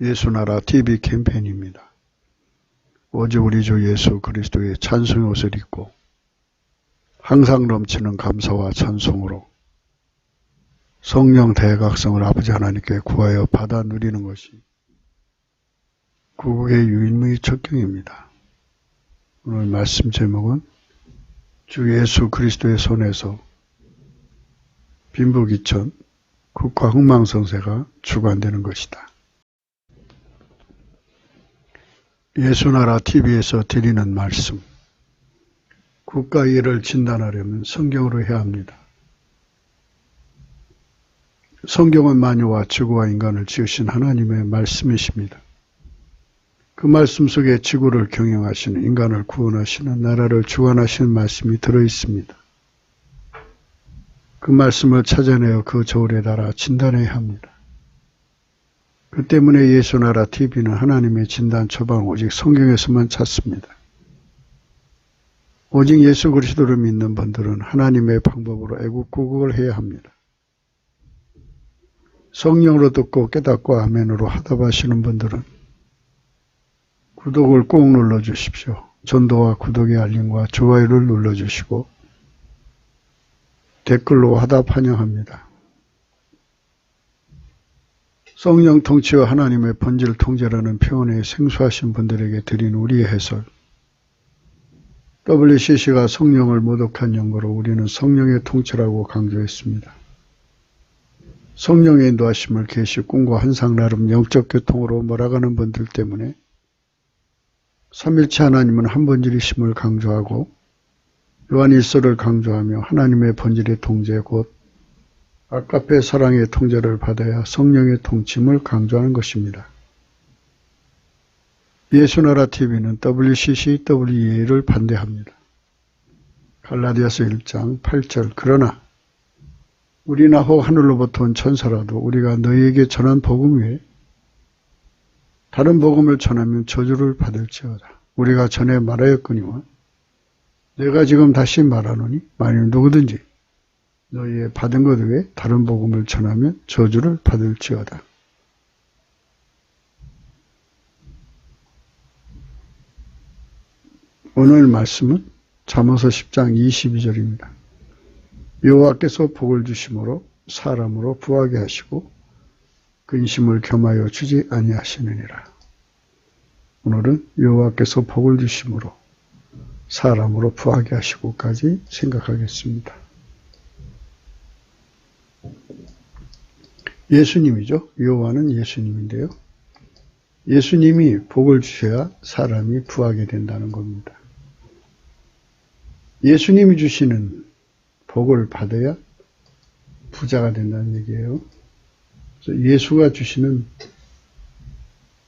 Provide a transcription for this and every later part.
예수나라 TV 캠페인입니다. 오직 우리 주 예수 그리스도의 찬송의 옷을 입고 항상 넘치는 감사와 찬송으로 성령 대각성을 아버지 하나님께 구하여 받아 누리는 것이 구국의 유일무이 척경입니다. 오늘 말씀 제목은 주 예수 그리스도의 손에서 빈부귀천 국가 흥망성쇠가 주관되는 것이다. 예수나라 TV에서 드리는 말씀. 국가 일을 진단하려면 성경으로 해야 합니다. 성경은 만유와 지구와 인간을 지으신 하나님의 말씀이십니다. 그 말씀 속에 지구를 경영하시는, 인간을 구원하시는, 나라를 주관하시는 말씀이 들어있습니다. 그 말씀을 찾아내어 그 저울에 달아 진단해야 합니다. 그 때문에 예수나라 TV는 하나님의 진단 처방 오직 성경에서만 찾습니다. 오직 예수 그리스도를 믿는 분들은 하나님의 방법으로 애국구국을 해야 합니다. 성령으로 듣고 깨닫고 아멘으로 하답하시는 분들은 구독을 꼭 눌러주십시오. 전도와 구독의 알림과 좋아요를 눌러주시고 댓글로 화답 환영합니다. 성령 통치와 하나님의 본질 통제라는 표현에 생소하신 분들에게 드린 우리의 해설. WCC가 성령을 모독한 연고로 우리는 성령의 통치라고 강조했습니다. 성령의 인도하심을 계시, 꿈과 환상 나름 영적 교통으로 몰아가는 분들 때문에 삼일체 하나님은 한 본질이심을 강조하고 요한일서를 강조하며 하나님의 본질의 통제 곧 아까페 사랑의 통제를 받아야 성령의 통침을 강조하는 것입니다. 예수나라 TV는 WCC, WEA를 반대합니다. 갈라디아서 1장 8절 그러나 우리나 혹 하늘로부터 온 천사라도 우리가 너희에게 전한 복음 외에 다른 복음을 전하면 저주를 받을지어다. 우리가 전에 말하였거니와 내가 지금 다시 말하노니 만일 누구든지 너희의 받은 것 외에 다른 복음을 전하면 저주를 받을지어다. 오늘 말씀은 잠언서 10장 22절입니다. 여호와께서 복을 주심으로 사람으로 부하게 하시고 근심을 겸하여 주지 아니하시느니라. 오늘은 여호와께서 복을 주심으로 사람으로 부하게 하시고까지 생각하겠습니다. 예수님이죠. 여호와는 예수님인데요. 예수님이 복을 주셔야 사람이 부하게 된다는 겁니다. 예수님이 주시는 복을 받아야 부자가 된다는 얘기예요. 그래서 예수가 주시는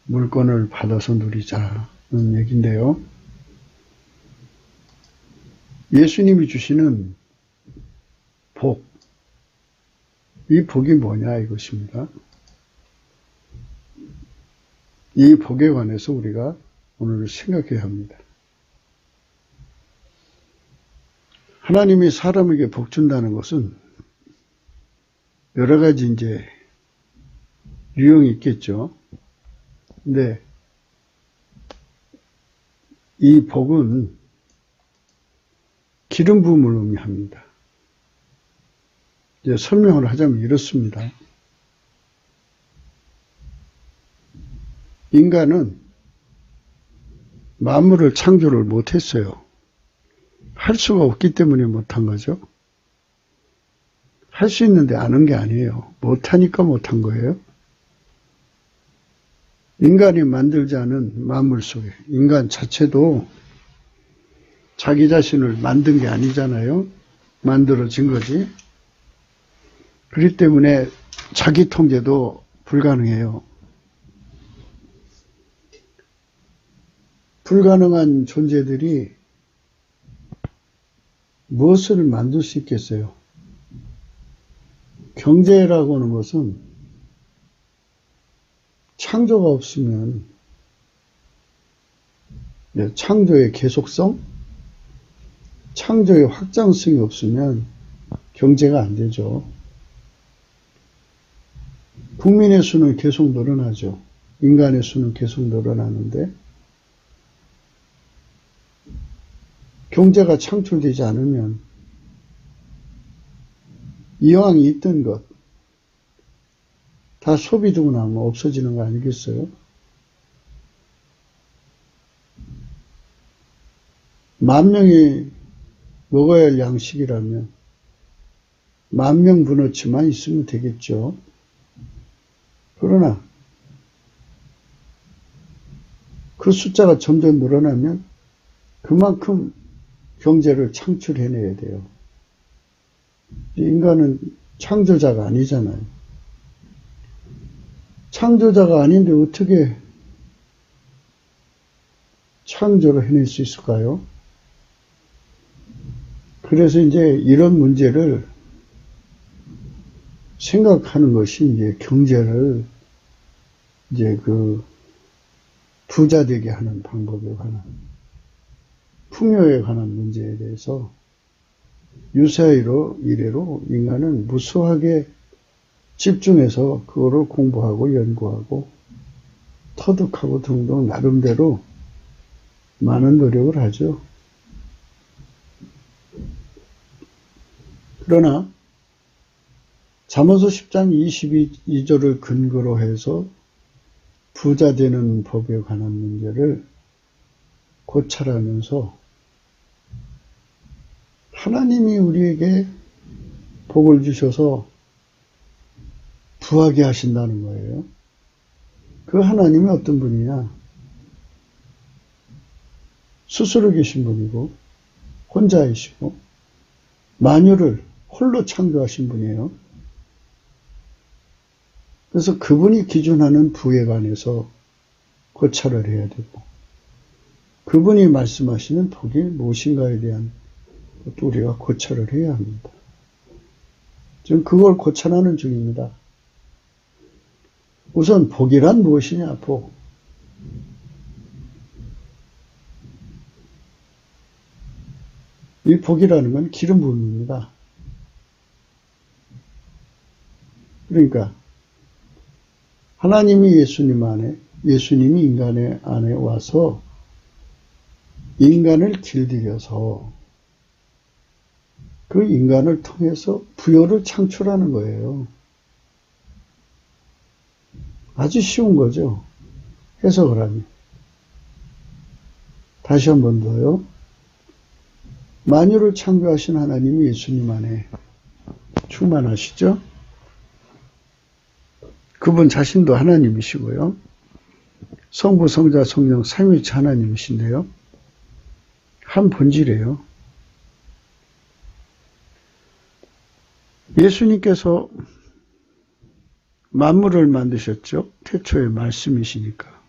물건을 받아서 누리자는 얘기인데요. 예수님이 주시는 복, 이 복이 뭐냐 이것입니다. 이 복에 관해서 우리가 오늘 생각해야 합니다. 하나님이 사람에게 복 준다는 것은 여러 가지 이제 유형이 있겠죠. 근데 이 복은 기름 부음을 의미합니다. 이제 설명을 하자면 이렇습니다. 인간은 만물을 창조를 못했어요. 할 수가 없기 때문에 못한 거죠. 할 수 있는데 안 한 게 아니에요. 못하니까 못한 거예요. 인간이 만들지 않은 만물 속에 인간 자체도 자기 자신을 만든 게 아니잖아요. 만들어진 거지. 그렇기 때문에 자기 통제도 불가능해요. 불가능한 존재들이 무엇을 만들 수 있겠어요? 경제라고 하는 것은 창조가 없으면 창조의 계속성, 창조의 확장성이 없으면 경제가 안 되죠. 국민의 수는 계속 늘어나죠. 인간의 수는 계속 늘어나는데 경제가 창출되지 않으면 이왕 있던 것 다 소비되고 나면 없어지는 거 아니겠어요? 만 명이 먹어야 할 양식이라면 10,000명 분어치만 있으면 되겠죠. 그러나 그 숫자가 점점 늘어나면 그만큼 경제를 창출해내야 돼요. 인간은 창조자가 아니잖아요. 창조자가 아닌데 어떻게 창조를 해낼 수 있을까요? 그래서 이제 이런 문제를 생각하는 것이 이제 경제를 이제 그 부자 되게 하는 방법에 관한, 풍요에 관한 문제에 대해서 유사히로 이래로 인간은 무수하게 집중해서 그거를 공부하고 연구하고 터득하고 등등 나름대로 많은 노력을 하죠. 그러나 잠언서 10장 22절을 근거로 해서 부자 되는 법에 관한 문제를 고찰하면서 하나님이 우리에게 복을 주셔서 부하게 하신다는 거예요. 그 하나님이 어떤 분이냐? 스스로 계신 분이고 혼자이시고 만유를 홀로 창조하신 분이에요. 그래서 그분이 기준하는 부에 관해서 고찰을 해야 되고 그분이 말씀하시는 복이 무엇인가에 대한 것도 우리가 고찰을 해야 합니다. 지금 그걸 고찰하는 중입니다. 우선 복이란 무엇이냐? 복. 이 복이라는 건 기름 부음입니다. 그러니까 하나님이 예수님이 인간의 안에 와서 인간을 길들여서 그 인간을 통해서 부여를 창출하는 거예요. 아주 쉬운 거죠. 해석을 하면. 다시 한 번 더요. 만유를 창조하신 하나님이 예수님 안에 충만하시죠? 그분 자신도 하나님이시고요. 성부, 성자, 성령, 삼위일체 하나님이신데요. 한 본질이에요. 예수님께서 만물을 만드셨죠. 태초의 말씀이시니까.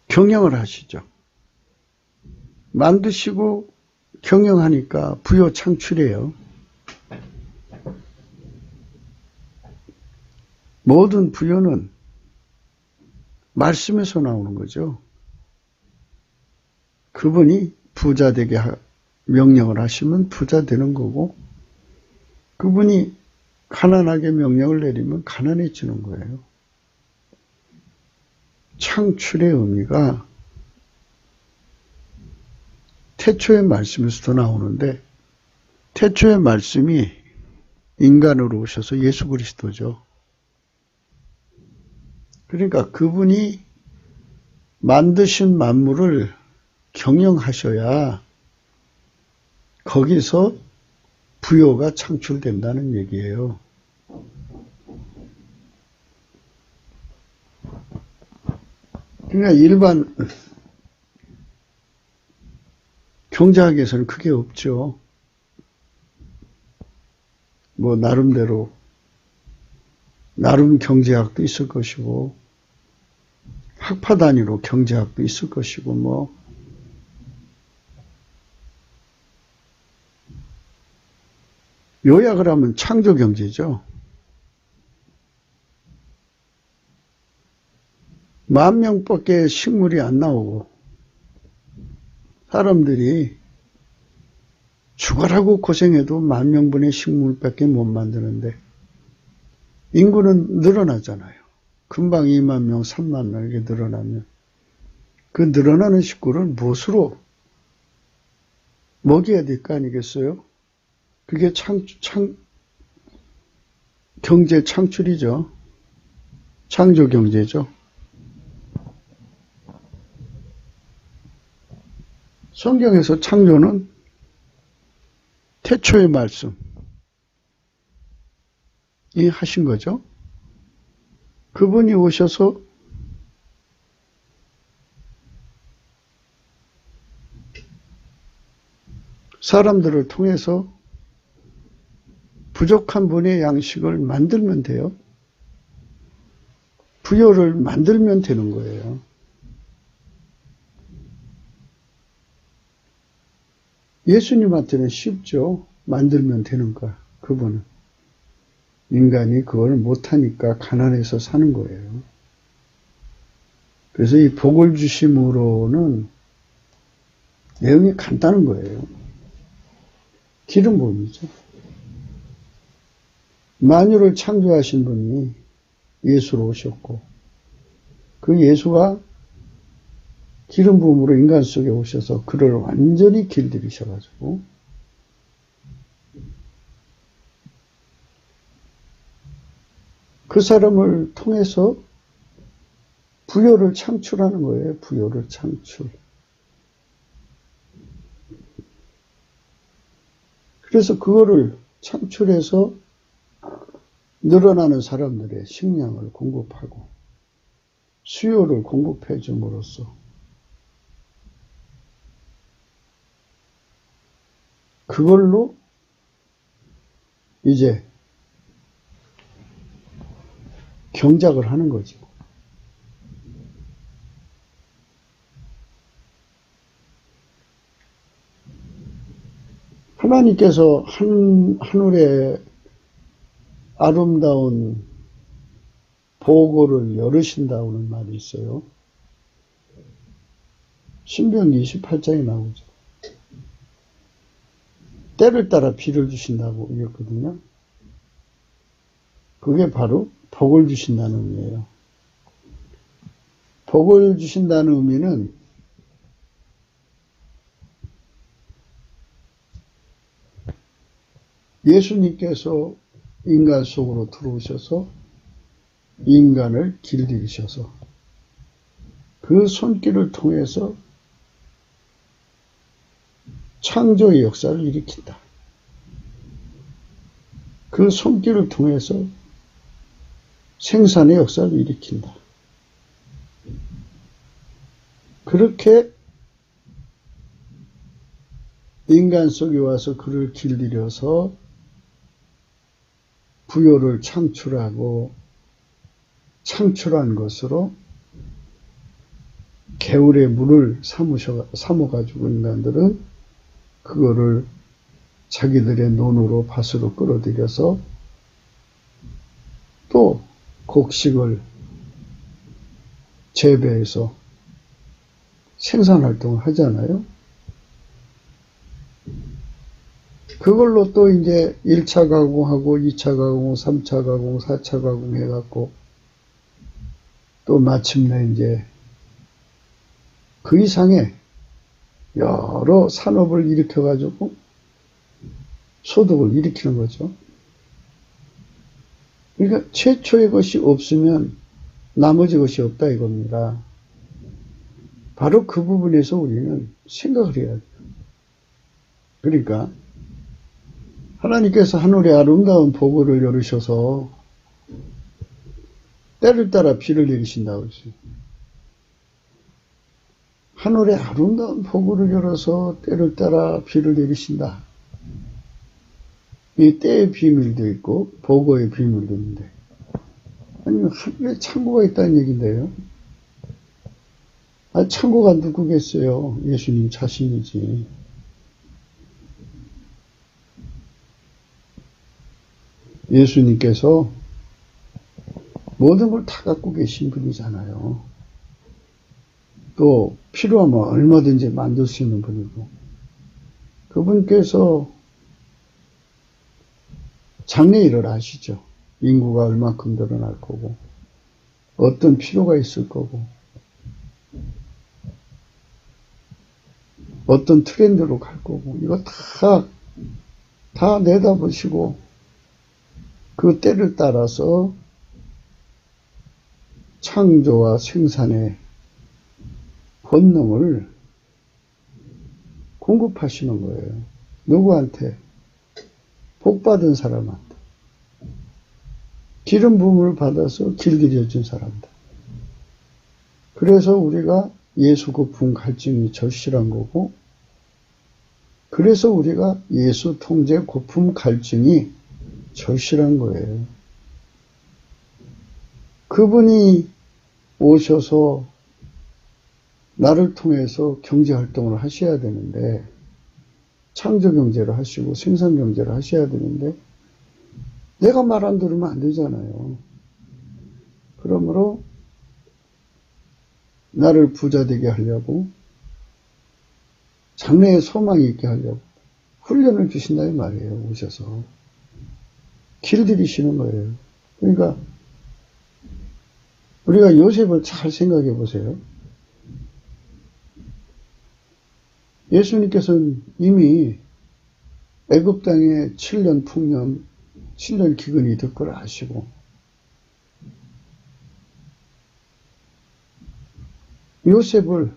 경영을 하시죠. 만드시고 경영하니까 부여 창출이에요. 모든 부여는 말씀에서 나오는 거죠. 그분이 부자 되게 명령을 하시면 부자 되는 거고 그분이 가난하게 명령을 내리면 가난해지는 거예요. 창출의 의미가 태초의 말씀에서도 나오는데 태초의 말씀이 인간으로 오셔서 예수 그리스도죠. 그러니까 그분이 만드신 만물을 경영하셔야 거기서 부여가 창출된다는 얘기예요. 그러니까 일반 경제학에서는 그게 없죠. 뭐 나름대로 나름 경제학도 있을 것이고 학파 단위로 경제학도 있을 것이고 뭐 요약을 하면 창조 경제죠. 10,000명밖에 식물이 안 나오고 사람들이 죽어라고 고생해도 10,000명분의 식물밖에 못 만드는데 인구는 늘어나잖아요. 금방 2만 명, 3만 명 이렇게 늘어나면 그 늘어나는 식구를 무엇으로 먹여야 될 거 아니겠어요? 그게 경제 창출이죠. 창조 경제죠. 성경에서 창조는 태초의 말씀이 하신 거죠. 그분이 오셔서 사람들을 통해서 부족한 분의 양식을 만들면 돼요. 부여를 만들면 되는 거예요. 예수님한테는 쉽죠. 만들면 되는 거야. 그분은. 인간이 그걸 못하니까 가난해서 사는 거예요. 그래서 이 복을 주심으로는 내용이 간단한 거예요. 기름 부음이죠. 만유를 창조하신 분이 예수로 오셨고 그 예수가 기름 부음으로 인간 속에 오셔서 그를 완전히 길들이셔가지고 그 사람을 통해서 부여를 창출하는 거예요. 부여를 창출. 그래서 그거를 창출해서 늘어나는 사람들의 식량을 공급하고 수요를 공급해 줌으로써 그걸로 이제 경작을 하는 거죠. 하나님께서 하늘에 아름다운 보고를 열으신다는 말이 있어요. 신명기 28장에 나오죠. 때를 따라 비를 주신다고 이랬거든요. 그게 바로 복을 주신다는 의미예요. 복을 주신다는 의미는 예수님께서 인간 속으로 들어오셔서 인간을 길들이셔서 그 손길을 통해서 창조의 역사를 일으킨다. 그 손길을 통해서 생산의 역사를 일으킨다. 그렇게 인간 속에 와서 그를 길들여서 부여를 창출하고 창출한 것으로 개울의 물을 삼아가지고 인간들은 그거를 자기들의 논으로 밭으로 끌어들여서 또 곡식을 재배해서 생산활동을 하잖아요. 그걸로 또 이제 1차 가공하고 2차 가공, 3차 가공, 4차 가공 해갖고 또 마침내 이제 그 이상의 여러 산업을 일으켜가지고 소득을 일으키는 거죠. 그러니까 최초의 것이 없으면 나머지 것이 없다 이겁니다. 바로 그 부분에서 우리는 생각을 해야 돼요. 그러니까 하나님께서 하늘에 아름다운 보고를 열으셔서 때를 따라 비를 내리신다고 했어요. 하늘에 아름다운 보고를 열어서 때를 따라 비를 내리신다. 이 때의 비밀도 있고 보고의 비밀도 있는데 아니면 하늘에 창고가 있다는 얘기인데요. 창고가 누구겠어요? 예수님 자신이지. 예수님께서 모든 걸 다 갖고 계신 분이잖아요. 또 필요하면 얼마든지 만들 수 있는 분이고 그분께서 장래일을 아시죠. 인구가 얼만큼 늘어날 거고, 어떤 필요가 있을 거고, 어떤 트렌드로 갈 거고, 이거 다 내다보시고, 그 때를 따라서 창조와 생산의 본능을 공급하시는 거예요. 누구한테? 복받은 사람한테. 기름 부음을 받아서 길들여진 사람들. 그래서 우리가 예수 고품 갈증이 절실한 거고, 그래서 우리가 예수 통제 고품 갈증이 절실한 거예요. 그분이 오셔서 나를 통해서 경제활동을 하셔야 되는데, 창조경제를 하시고 생산경제를 하셔야 되는데, 내가 말 안 들으면 안 되잖아요. 그러므로 나를 부자 되게 하려고, 장래에 소망이 있게 하려고 훈련을 주신다 이 말이에요. 오셔서 길들이시는 거예요. 그러니까 우리가 요셉을 잘 생각해 보세요. 예수님께서는 이미 애굽 땅에 7년 풍년, 7년 기근이 될 걸 아시고, 요셉을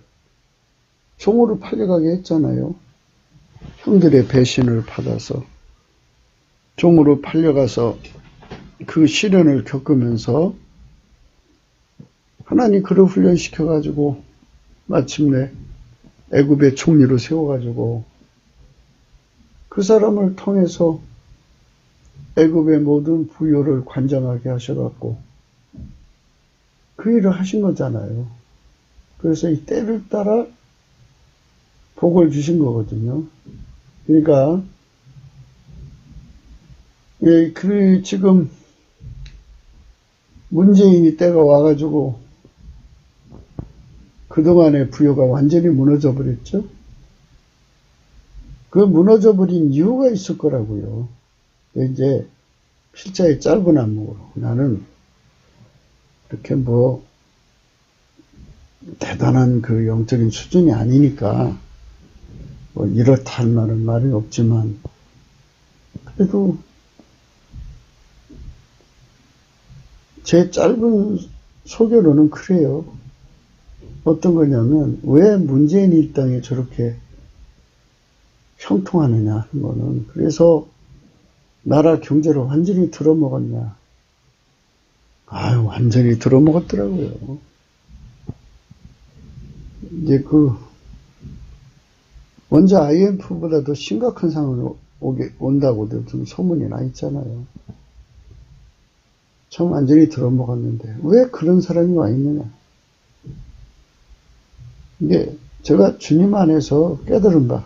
종으로 팔려가게 했잖아요. 형들의 배신을 받아서 종으로 팔려가서 그 시련을 겪으면서 하나님 그를 훈련시켜가지고 마침내 애굽의 총리로 세워가지고 그 사람을 통해서 애굽의 모든 부요를 관장하게 하셔갖고 그 일을 하신 거잖아요. 그래서 이 때를 따라 복을 주신 거거든요. 그러니까 지금 문재인이 때가 와가지고 그동안의 부요가 완전히 무너져 버렸죠. 그 무너져 버린 이유가 있을 거라고요. 이제 필자의 짧은 안목으로 나는 이렇게 대단한 그 영적인 수준이 아니니까 이렇다 할 말은 말이 없지만, 그래도 제 짧은 소개로는 그래요. 어떤 거냐면, 왜 문재인 일당이 저렇게 형통하느냐 하는 거는, 그래서 나라 경제를 완전히 들어먹었냐. 아유, 완전히 들어먹었더라고요. 이제 먼저 IMF보다 더 심각한 상황이 온다고도 좀 소문이 나 있잖아요. 참 완전히 들어먹었는데 왜 그런 사람이 와 있느냐. 이게 제가 주님 안에서 깨달은 바,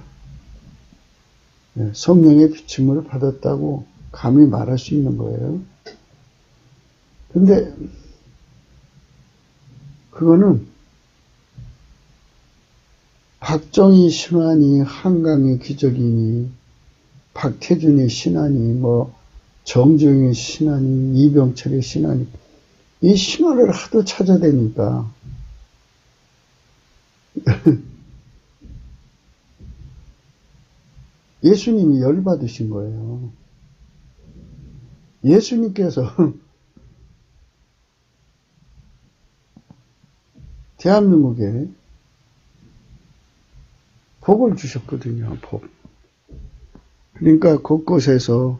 성령의 비침을 받았다고 감히 말할 수 있는 거예요. 근데 그거는 박정희 신환이, 한강의 기적이니, 박태준의 신환이, 정주영의 신환이, 이병철의 신환이, 이 신화를 하도 찾아대니까 예수님이 열받으신 거예요. 예수님께서 대한민국에 복을 주셨거든요. 복. 그러니까 곳곳에서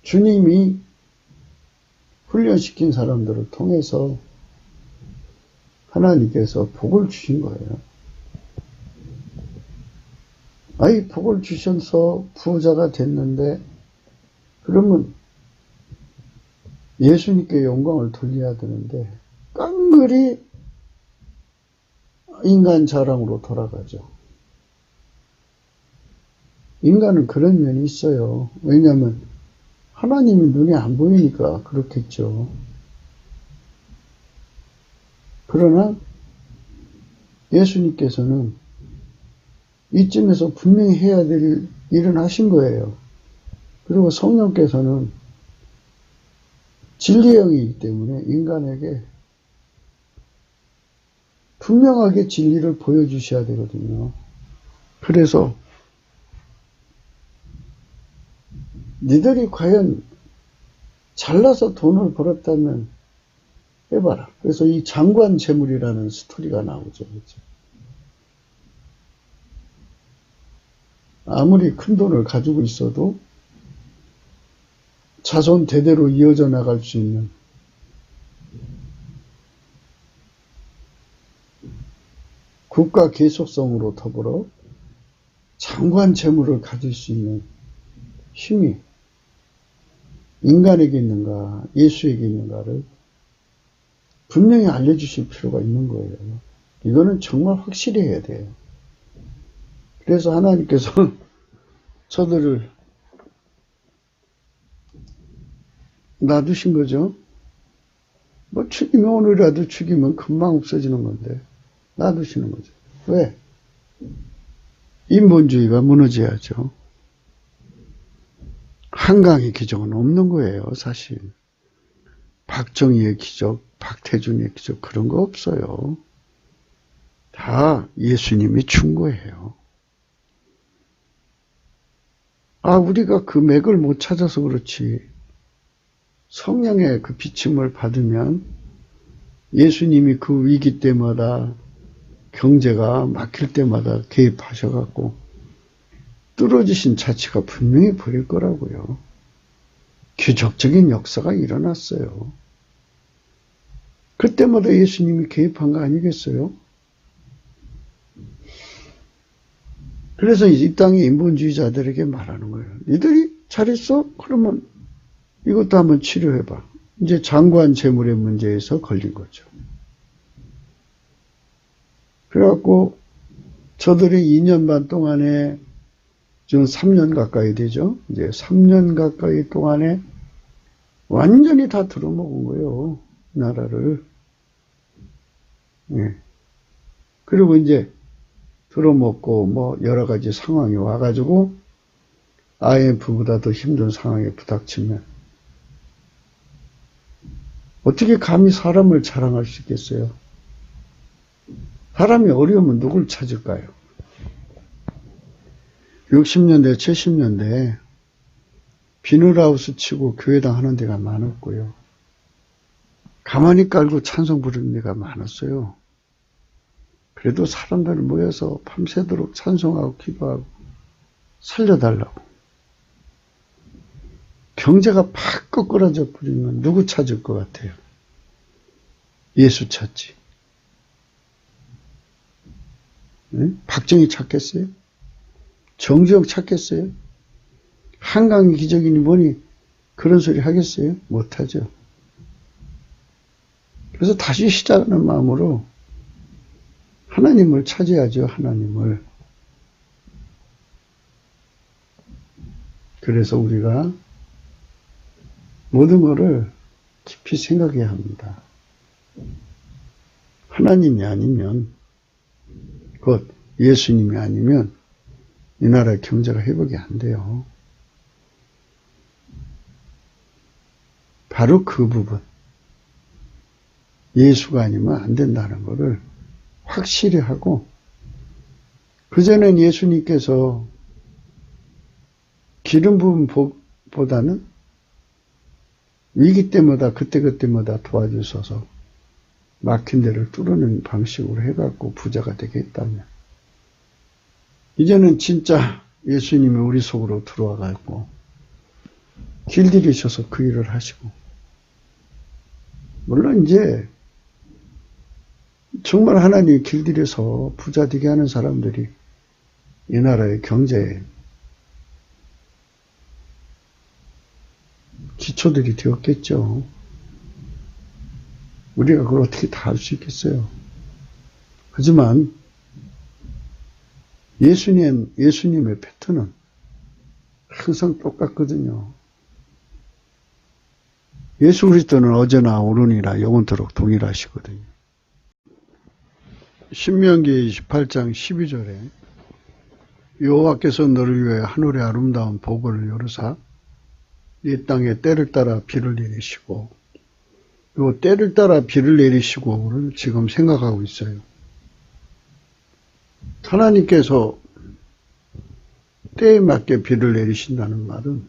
주님이 훈련시킨 사람들을 통해서 하나님께서 복을 주신 거예요. 아이, 복을 주셔서 부자가 됐는데, 그러면 예수님께 영광을 돌려야 되는데, 깡그리 인간 자랑으로 돌아가죠. 인간은 그런 면이 있어요. 왜냐하면 하나님이 눈에 안 보이니까 그렇겠죠. 그러나 예수님께서는 이쯤에서 분명히 해야 될 일은 하신 거예요. 그리고 성령께서는 진리의 영이기 때문에 인간에게 분명하게 진리를 보여주셔야 되거든요. 그래서 니들이 과연 잘나서 돈을 벌었다면 해봐라. 그래서 이 장관 재물이라는 스토리가 나오죠. 그렇죠? 아무리 큰 돈을 가지고 있어도 자손 대대로 이어져 나갈 수 있는 국가 계속성으로 더불어 장관 재물을 가질 수 있는 힘이 인간에게 있는가, 예수에게 있는가를 분명히 알려주실 필요가 있는 거예요. 이거는 정말 확실히 해야 돼요. 그래서 하나님께서 저들을 놔두신 거죠. 뭐 죽이면 오늘이라도 죽이면 금방 없어지는 건데 놔두시는 거죠. 왜? 인본주의가 무너져야죠. 한강의 기적은 없는 거예요, 사실. 박정희의 기적, 박태준의 기적 그런 거 없어요. 다 예수님이 준 거예요. 우리가 그 맥을 못 찾아서 그렇지. 성령의 그 비침을 받으면 예수님이 그 위기 때마다 경제가 막힐 때마다 개입하셔갖고 뚫어지신 자치가 분명히 보일 거라고요. 기적적인 역사가 일어났어요. 그때마다 예수님이 개입한 거 아니겠어요? 그래서 이 땅의 인본주의자들에게 말하는 거예요. 니들이 잘했어? 그러면 이것도 한번 치료해봐. 이제 장관 재물의 문제에서 걸린 거죠. 그래갖고 저들이 2년 반 동안에 지금 3년 가까이 되죠. 이제 3년 가까이 동안에 완전히 다 들어먹은 거예요. 나라를. 예. 그리고 이제 들어먹고 뭐 여러 가지 상황이 와가지고 IMF보다 더 힘든 상황에 부닥치면 어떻게 감히 사람을 자랑할 수 있겠어요? 사람이 어려우면 누굴 찾을까요? 60년대, 70년대 비닐하우스 치고 교회당 하는 데가 많았고요. 가만히 깔고 찬송 부르는 데가 많았어요. 그래도 사람들 모여서 밤새도록 찬송하고 기도하고 살려달라고. 경제가 팍 꺾어져 버리면 누구 찾을 것 같아요? 예수 찾지. 네? 박정희 찾겠어요? 정주영 찾겠어요? 한강의 기적이니 뭐니 그런 소리 하겠어요? 못하죠. 그래서 다시 시작하는 마음으로 하나님을 찾아야죠. 하나님을. 그래서 우리가 모든 것을 깊이 생각해야 합니다. 하나님이 아니면, 곧 예수님이 아니면 이 나라의 경제가 회복이 안 돼요. 바로 그 부분. 예수가 아니면 안 된다는 것을 확실히 하고, 그전엔 예수님께서 기름 부음보다는 위기 때마다 그때마다 도와주셔서 막힌 데를 뚫어내는 방식으로 해갖고 부자가 되게 했다면, 이제는 진짜 예수님이 우리 속으로 들어와가지고 길들이셔서 그 일을 하시고, 물론 이제 정말 하나님이 길들여서 부자 되게 하는 사람들이 이 나라의 경제에 기초들이 되었겠죠. 우리가 그걸 어떻게 다 할 수 있겠어요. 하지만 예수님의 패턴은 항상 똑같거든요. 예수 그리스도는 어제나 오늘이나 영원토록 동일하시거든요. 신명기 28장 12절에 여호와께서 너를 위해 하늘의 아름다운 보고를 열으사 이 땅에 때를 따라 비를 내리시고, 요 때를 따라 비를 내리시고를 지금 생각하고 있어요. 하나님께서 때에 맞게 비를 내리신다는 말은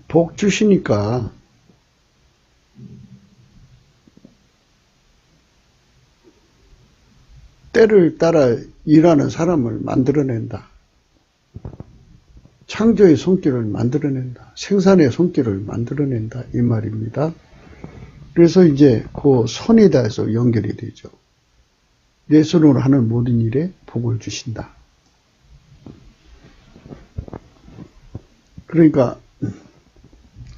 복 주시니까 때를 따라 일하는 사람을 만들어낸다. 창조의 손길을 만들어낸다. 생산의 손길을 만들어낸다. 이 말입니다. 그래서 이제 그 손에 대해서 연결이 되죠. 내 손으로 하는 모든 일에 복을 주신다. 그러니까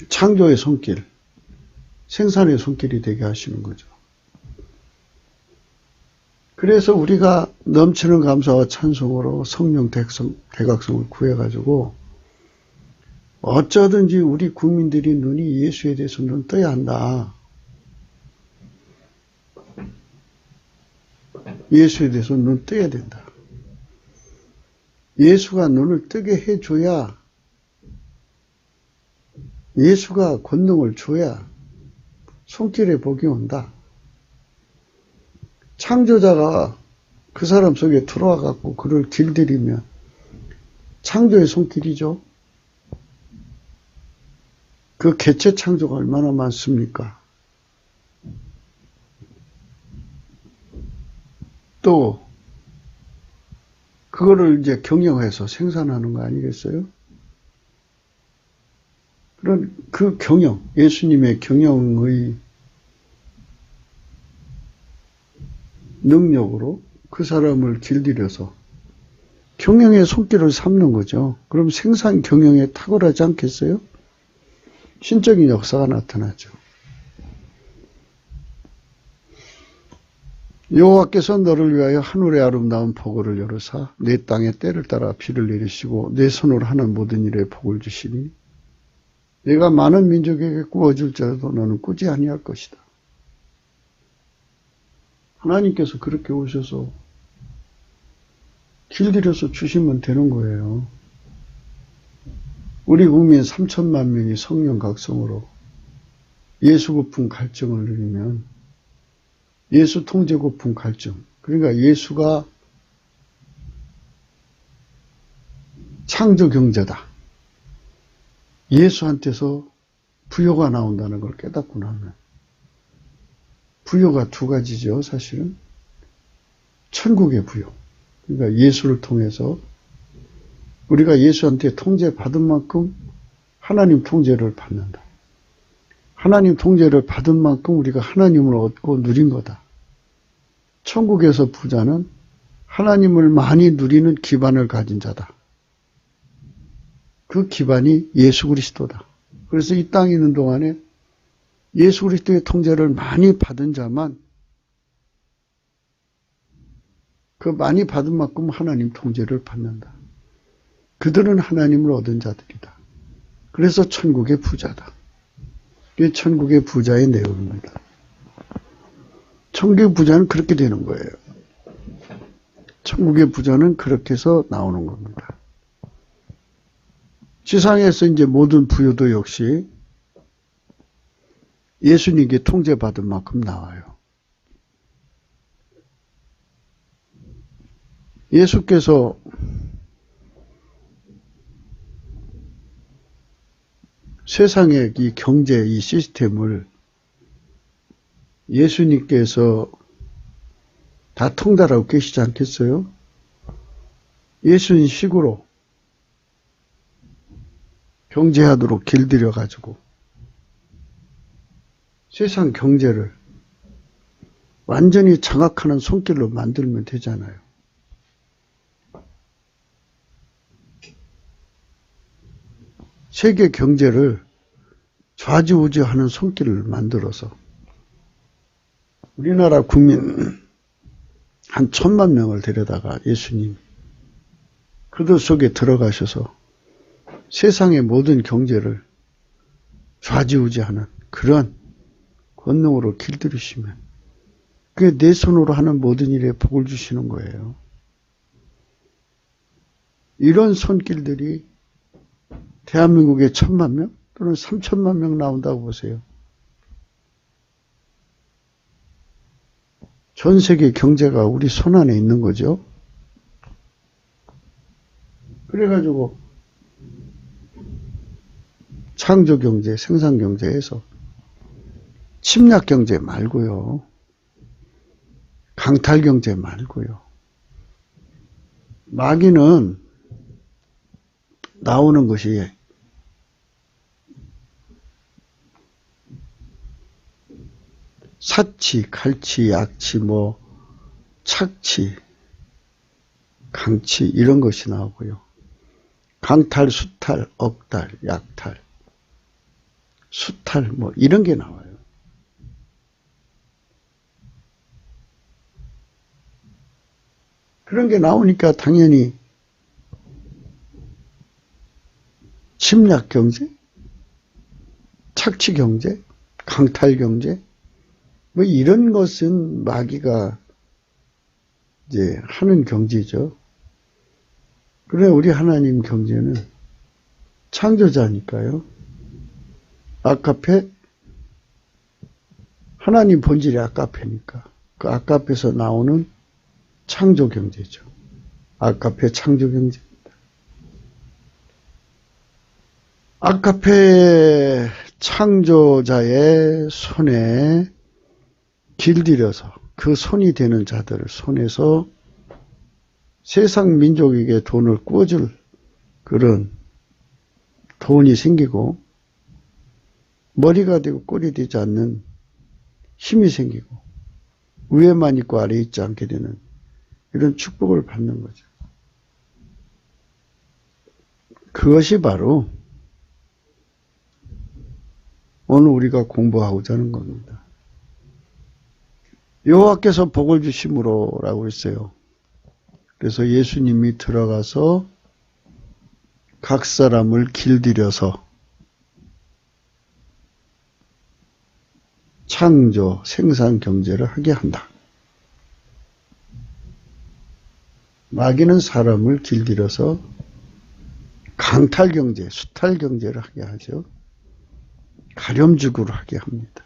창조의 손길, 생산의 손길이 되게 하시는 거죠. 그래서 우리가 넘치는 감사와 찬송으로 성령 대각성을 구해가지고 어쩌든지 우리 국민들이 눈이 예수에 대해서 눈 떠야 한다. 예수에 대해서 눈 떠야 된다. 예수가 눈을 뜨게 해줘야, 예수가 권능을 줘야 손길에 복이 온다. 창조자가 그 사람 속에 들어와 갖고 그를 길들이면 창조의 손길이죠. 그 개체 창조가 얼마나 많습니까? 또 그거를 이제 경영해서 생산하는 거 아니겠어요? 그런 그 경영, 예수님의 경영의 능력으로 그 사람을 길들여서 경영의 손길을 삼는 거죠. 그럼 생산 경영에 탁월하지 않겠어요? 신적인 역사가 나타나죠. 여호와께서 너를 위하여 하늘의 아름다운 복을 열으사 내 땅에 때를 따라 비를 내리시고 내 손으로 하는 모든 일에 복을 주시니 내가 많은 민족에게 꾸어줄지라도 너는 꾸지 아니할 것이다. 하나님께서 그렇게 오셔서 길들여서 주시면 되는 거예요. 우리 국민 3천만 명이 성령 각성으로 예수 고품 갈증을 누리면 예수 통제 고품 갈증, 그러니까 예수가 창조 경제다. 예수한테서 부여가 나온다는 걸 깨닫고 나면 부여가 두 가지죠. 사실은 천국의 부여, 그러니까 예수를 통해서 우리가 예수한테 통제받은 만큼 하나님 통제를 받는다. 하나님 통제를 받은 만큼 우리가 하나님을 얻고 누린 거다. 천국에서 부자는 하나님을 많이 누리는 기반을 가진 자다. 그 기반이 예수 그리스도다. 그래서 이 땅에 있는 동안에 예수 그리스도의 통제를 많이 받은 자만 그 많이 받은 만큼 하나님 통제를 받는다. 그들은 하나님을 얻은 자들이다. 그래서 천국의 부자다. 이게 천국의 부자의 내용입니다. 천국의 부자는 그렇게 되는 거예요. 천국의 부자는 그렇게 해서 나오는 겁니다. 지상에서 이제 모든 부여도 역시 예수님께 통제받은 만큼 나와요. 예수께서 세상의 이 경제, 이 시스템을 예수님께서 다 통달하고 계시지 않겠어요? 예수님 식으로 경제하도록 길들여가지고 세상 경제를 완전히 장악하는 손길로 만들면 되잖아요. 세계 경제를 좌지우지하는 손길을 만들어서 우리나라 국민 한 1,000만 명을 데려다가 예수님 그들 속에 들어가셔서 세상의 모든 경제를 좌지우지하는 그런 권능으로 길들이시면 그게 내 손으로 하는 모든 일에 복을 주시는 거예요. 이런 손길들이 대한민국에 1,000만 명 또는 3,000만 명 나온다고 보세요. 전 세계 경제가 우리 손안에 있는 거죠. 그래가지고 창조경제, 생산경제에서 침략경제 말고요. 강탈경제 말고요. 마귀는 나오는 것이 사치, 칼치, 약치, 착치, 강치 이런 것이 나오고요. 강탈, 수탈, 억탈, 약탈, 수탈 이런 게 나와요. 그런 게 나오니까 당연히 침략경제, 착취경제, 강탈경제 이런 것은 마귀가 이제 하는 경제죠. 그래 우리 하나님 경제는 창조자니까요. 아까페 하나님 본질이 아까페니까 그 아까페에서 나오는 창조경제죠. 아까페 창조경제입니다. 아까페 창조자의 손에 길들여서 그 손이 되는 자들을 손에서 세상 민족에게 돈을 꾸어줄 그런 돈이 생기고 머리가 되고 꼴이 되지 않는 힘이 생기고 위에만 있고 아래에 있지 않게 되는 이런 축복을 받는 거죠. 그것이 바로 오늘 우리가 공부하고자 하는 겁니다. 여호와께서 복을 주심으로라고 했어요. 그래서 예수님이 들어가서 각 사람을 길들여서 창조, 생산 경제를 하게 한다. 마귀는 사람을 길들여서 강탈 경제, 수탈 경제를 하게 하죠. 가렴죽으로 하게 합니다.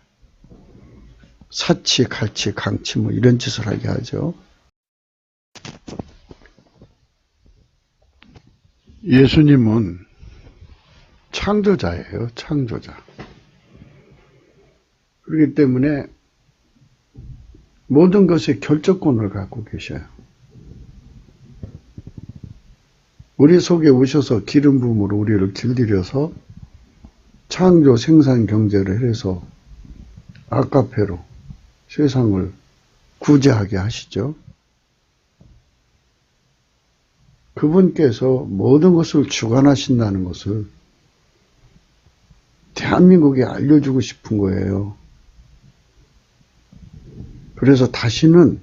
사치, 갈치, 강치 이런 짓을 하게 하죠. 예수님은 창조자예요. 창조자. 그렇기 때문에 모든 것의 결정권을 갖고 계셔요. 우리 속에 오셔서 기름 부음으로 우리를 길들여서 창조 생산 경제를 해서 아까페로 세상을 구제하게 하시죠. 그분께서 모든 것을 주관하신다는 것을 대한민국에 알려주고 싶은 거예요. 그래서 다시는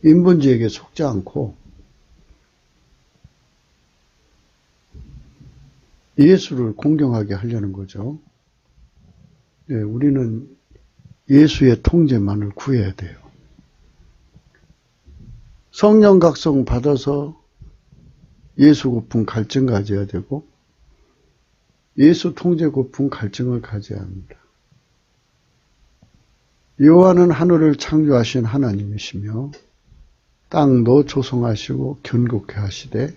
인본주의에게 속지 않고 예수를 공경하게 하려는 거죠. 네, 우리는 예수의 통제만을 구해야 돼요. 성령 각성 받아서 예수 고픈 갈증 가져야 되고 예수 통제 고픈 갈증을 가져야 합니다. 여호와는 하늘을 창조하신 하나님이시며 땅도 조성하시고 견고케 하시되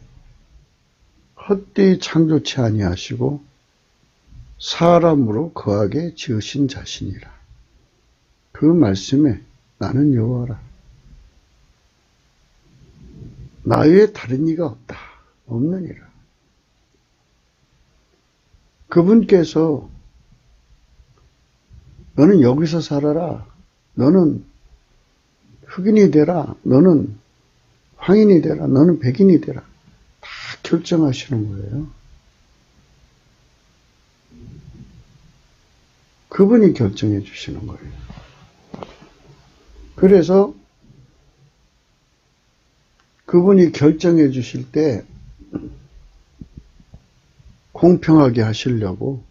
헛되이 창조치 아니하시고 사람으로 거하게 지으신 자신이라. 그 말씀에 나는 여호와라. 나 외에 다른 이가 없다. 없느니라. 그분께서 너는 여기서 살아라. 너는 흑인이 되라. 너는 황인이 되라. 너는 백인이 되라. 다 결정하시는 거예요. 그분이 결정해 주시는 거예요. 그래서 그분이 결정해 주실 때 공평하게 하시려고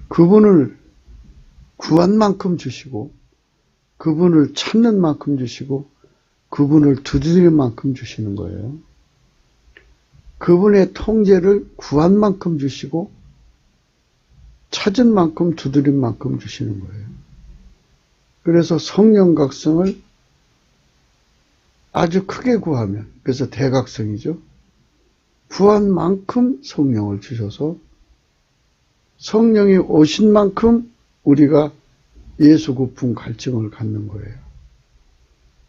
그분을 구한 만큼 주시고 그분을 찾는 만큼 주시고 그분을 두드릴 만큼 주시는 거예요. 그분의 통제를 구한 만큼 주시고 찾은 만큼 두드린 만큼 주시는 거예요. 그래서 성령 각성을 아주 크게 구하면, 그래서 대각성이죠. 구한 만큼 성령을 주셔서 성령이 오신 만큼 우리가 예수 고품 갈증을 갖는 거예요.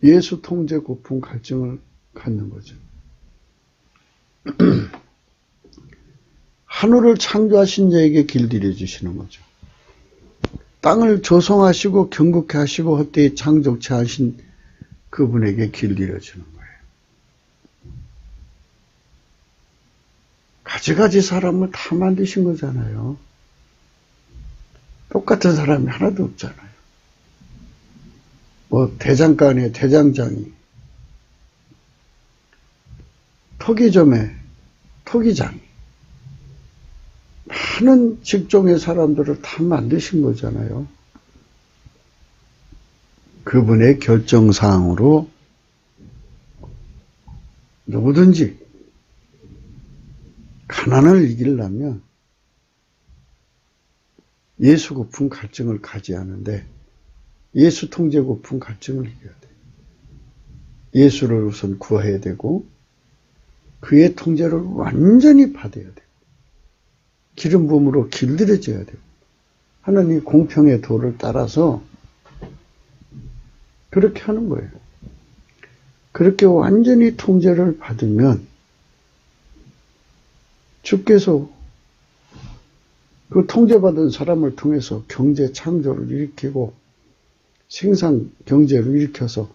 예수 통제 고품 갈증을 갖는 거죠. 하늘을 창조하신 자에게 길들여 주시는 거죠. 땅을 조성하시고 경국케 하시고 헛되이 창조케 하신 그분에게 길들여 주는 거예요. 가지가지 사람을 다 만드신 거잖아요. 똑같은 사람이 하나도 없잖아요. 뭐 대장간에 대장장이, 토기점에 토기장이, 많은 직종의 사람들을 다 만드신 거잖아요. 그분의 결정사항으로 누구든지 가난을 이기려면 예수 고픈 갈증을 가져야 하는데 예수 통제 고픈 갈증을 이겨야 돼요. 예수를 우선 구해야 되고 그의 통제를 완전히 받아야 돼요. 기름 부음으로 길들여져야 돼요. 하나님 공평의 도를 따라서 그렇게 하는 거예요. 그렇게 완전히 통제를 받으면 주께서 그 통제받은 사람을 통해서 경제 창조를 일으키고 생산 경제를 일으켜서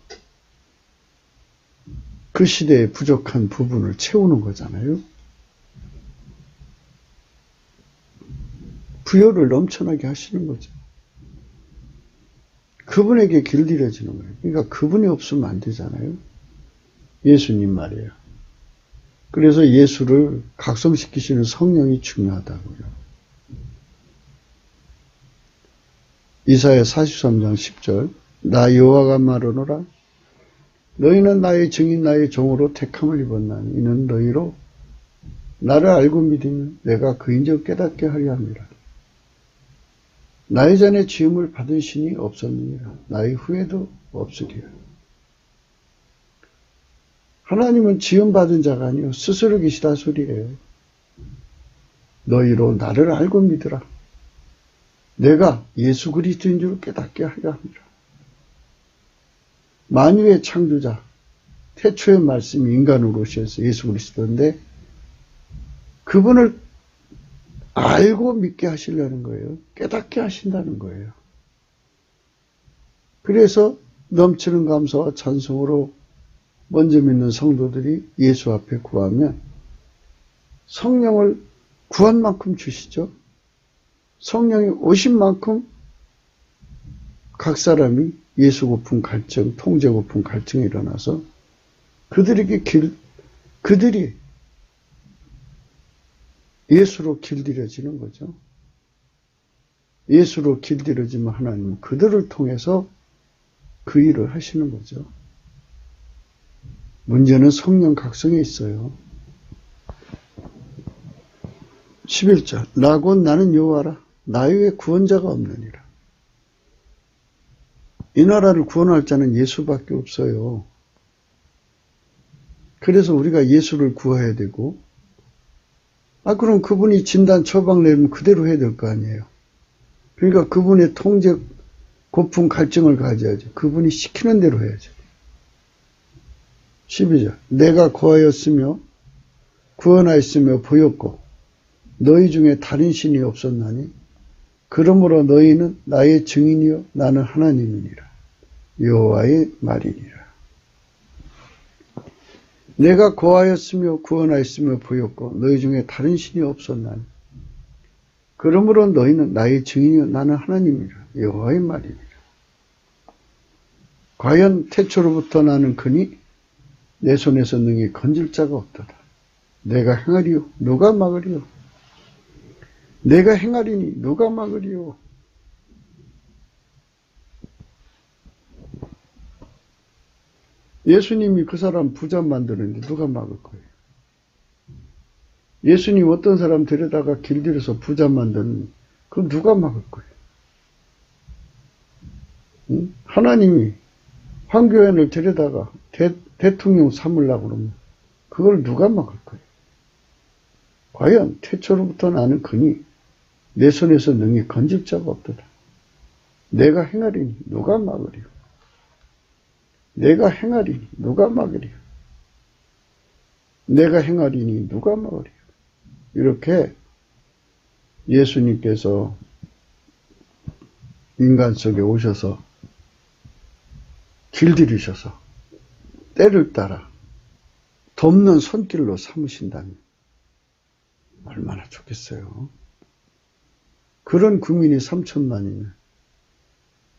그 시대에 부족한 부분을 채우는 거잖아요. 부여를 넘쳐나게 하시는 거죠. 그분에게 길들여지는 거예요. 그러니까 그분이 없으면 안 되잖아요. 예수님 말이에요. 그래서 예수를 각성시키시는 성령이 중요하다고요. 이사야 43장 10절 나 여호와가 말하노라 너희는 나의 증인 나의 종으로 택함을 입었나니 이는 너희로 나를 알고 믿으면 내가 그인즉 깨닫게 하려 함이라. 나의 전에 지음을 받은 신이 없었느니라. 나의 후에도 없으리라. 하나님은 지음받은 자가 아니요 스스로 계시다 소리예요. 너희로 나를 알고 믿으라. 내가 예수 그리스도인 줄 깨닫게 하려 합니다. 만유의 창조자, 태초의 말씀이 인간으로 오셔서 예수 그리스도인데 그분을 알고 믿게 하시려는 거예요. 깨닫게 하신다는 거예요. 그래서 넘치는 감사와 찬송으로 먼저 믿는 성도들이 예수 앞에 구하면 성령을 구한 만큼 주시죠. 성령이 오신 만큼 각 사람이 예수 고픈 갈증, 통제 고픈 갈증이 일어나서 그들이 예수로 길들여지는 거죠. 예수로 길들여지면 하나님은 그들을 통해서 그 일을 하시는 거죠. 문제는 성령 각성에 있어요. 11절 나 곧 나는 여호와라 나 외에 구원자가 없느니라. 이 나라를 구원할 자는 예수밖에 없어요. 그래서 우리가 예수를 구해야 되고 그럼 그분이 진단 처방 내면 그대로 해야 될 거 아니에요. 그러니까 그분의 통제 고품 갈증을 가져야죠. 그분이 시키는 대로 해야죠. 12절 내가 거하였으며 구원하였으며 보였고 너희 중에 다른 신이 없었나니 그러므로 너희는 나의 증인이요 나는 하나님이니라. 여호와의 말이니라. 내가 거하였으며 구원하였으며 보였고 너희 중에 다른 신이 없었나니 그러므로 너희는 나의 증인이요 나는 하나님이라. 여호와의 말이니라. 과연 태초로부터 나는 그니 내 손에서 능히 건질 자가 없도다. 내가 행하리요 누가 막으리요. 내가 행하리니 누가 막으리요. 예수님이 그 사람 부자 만드는데 누가 막을 거예요. 예수님 어떤 사람 데려다가 길들여서 부자 만드는, 그건 누가 막을 거예요? 응? 하나님이 황교안을 데려다가 대통령 삼으려고 그러면 그걸 누가 막을 거예요? 과연 태초로부터 나는 그니 내 손에서 능히 건질 자가 없도다. 내가 행하리니 누가 막으리요? 내가 행하리니 누가 막으리요? 내가 행하리니 누가 막으리요? 이렇게 예수님께서 인간 속에 오셔서 길들이셔서 때를 따라 돕는 손길로 삼으신다면 얼마나 좋겠어요. 그런 국민이 3천만이면,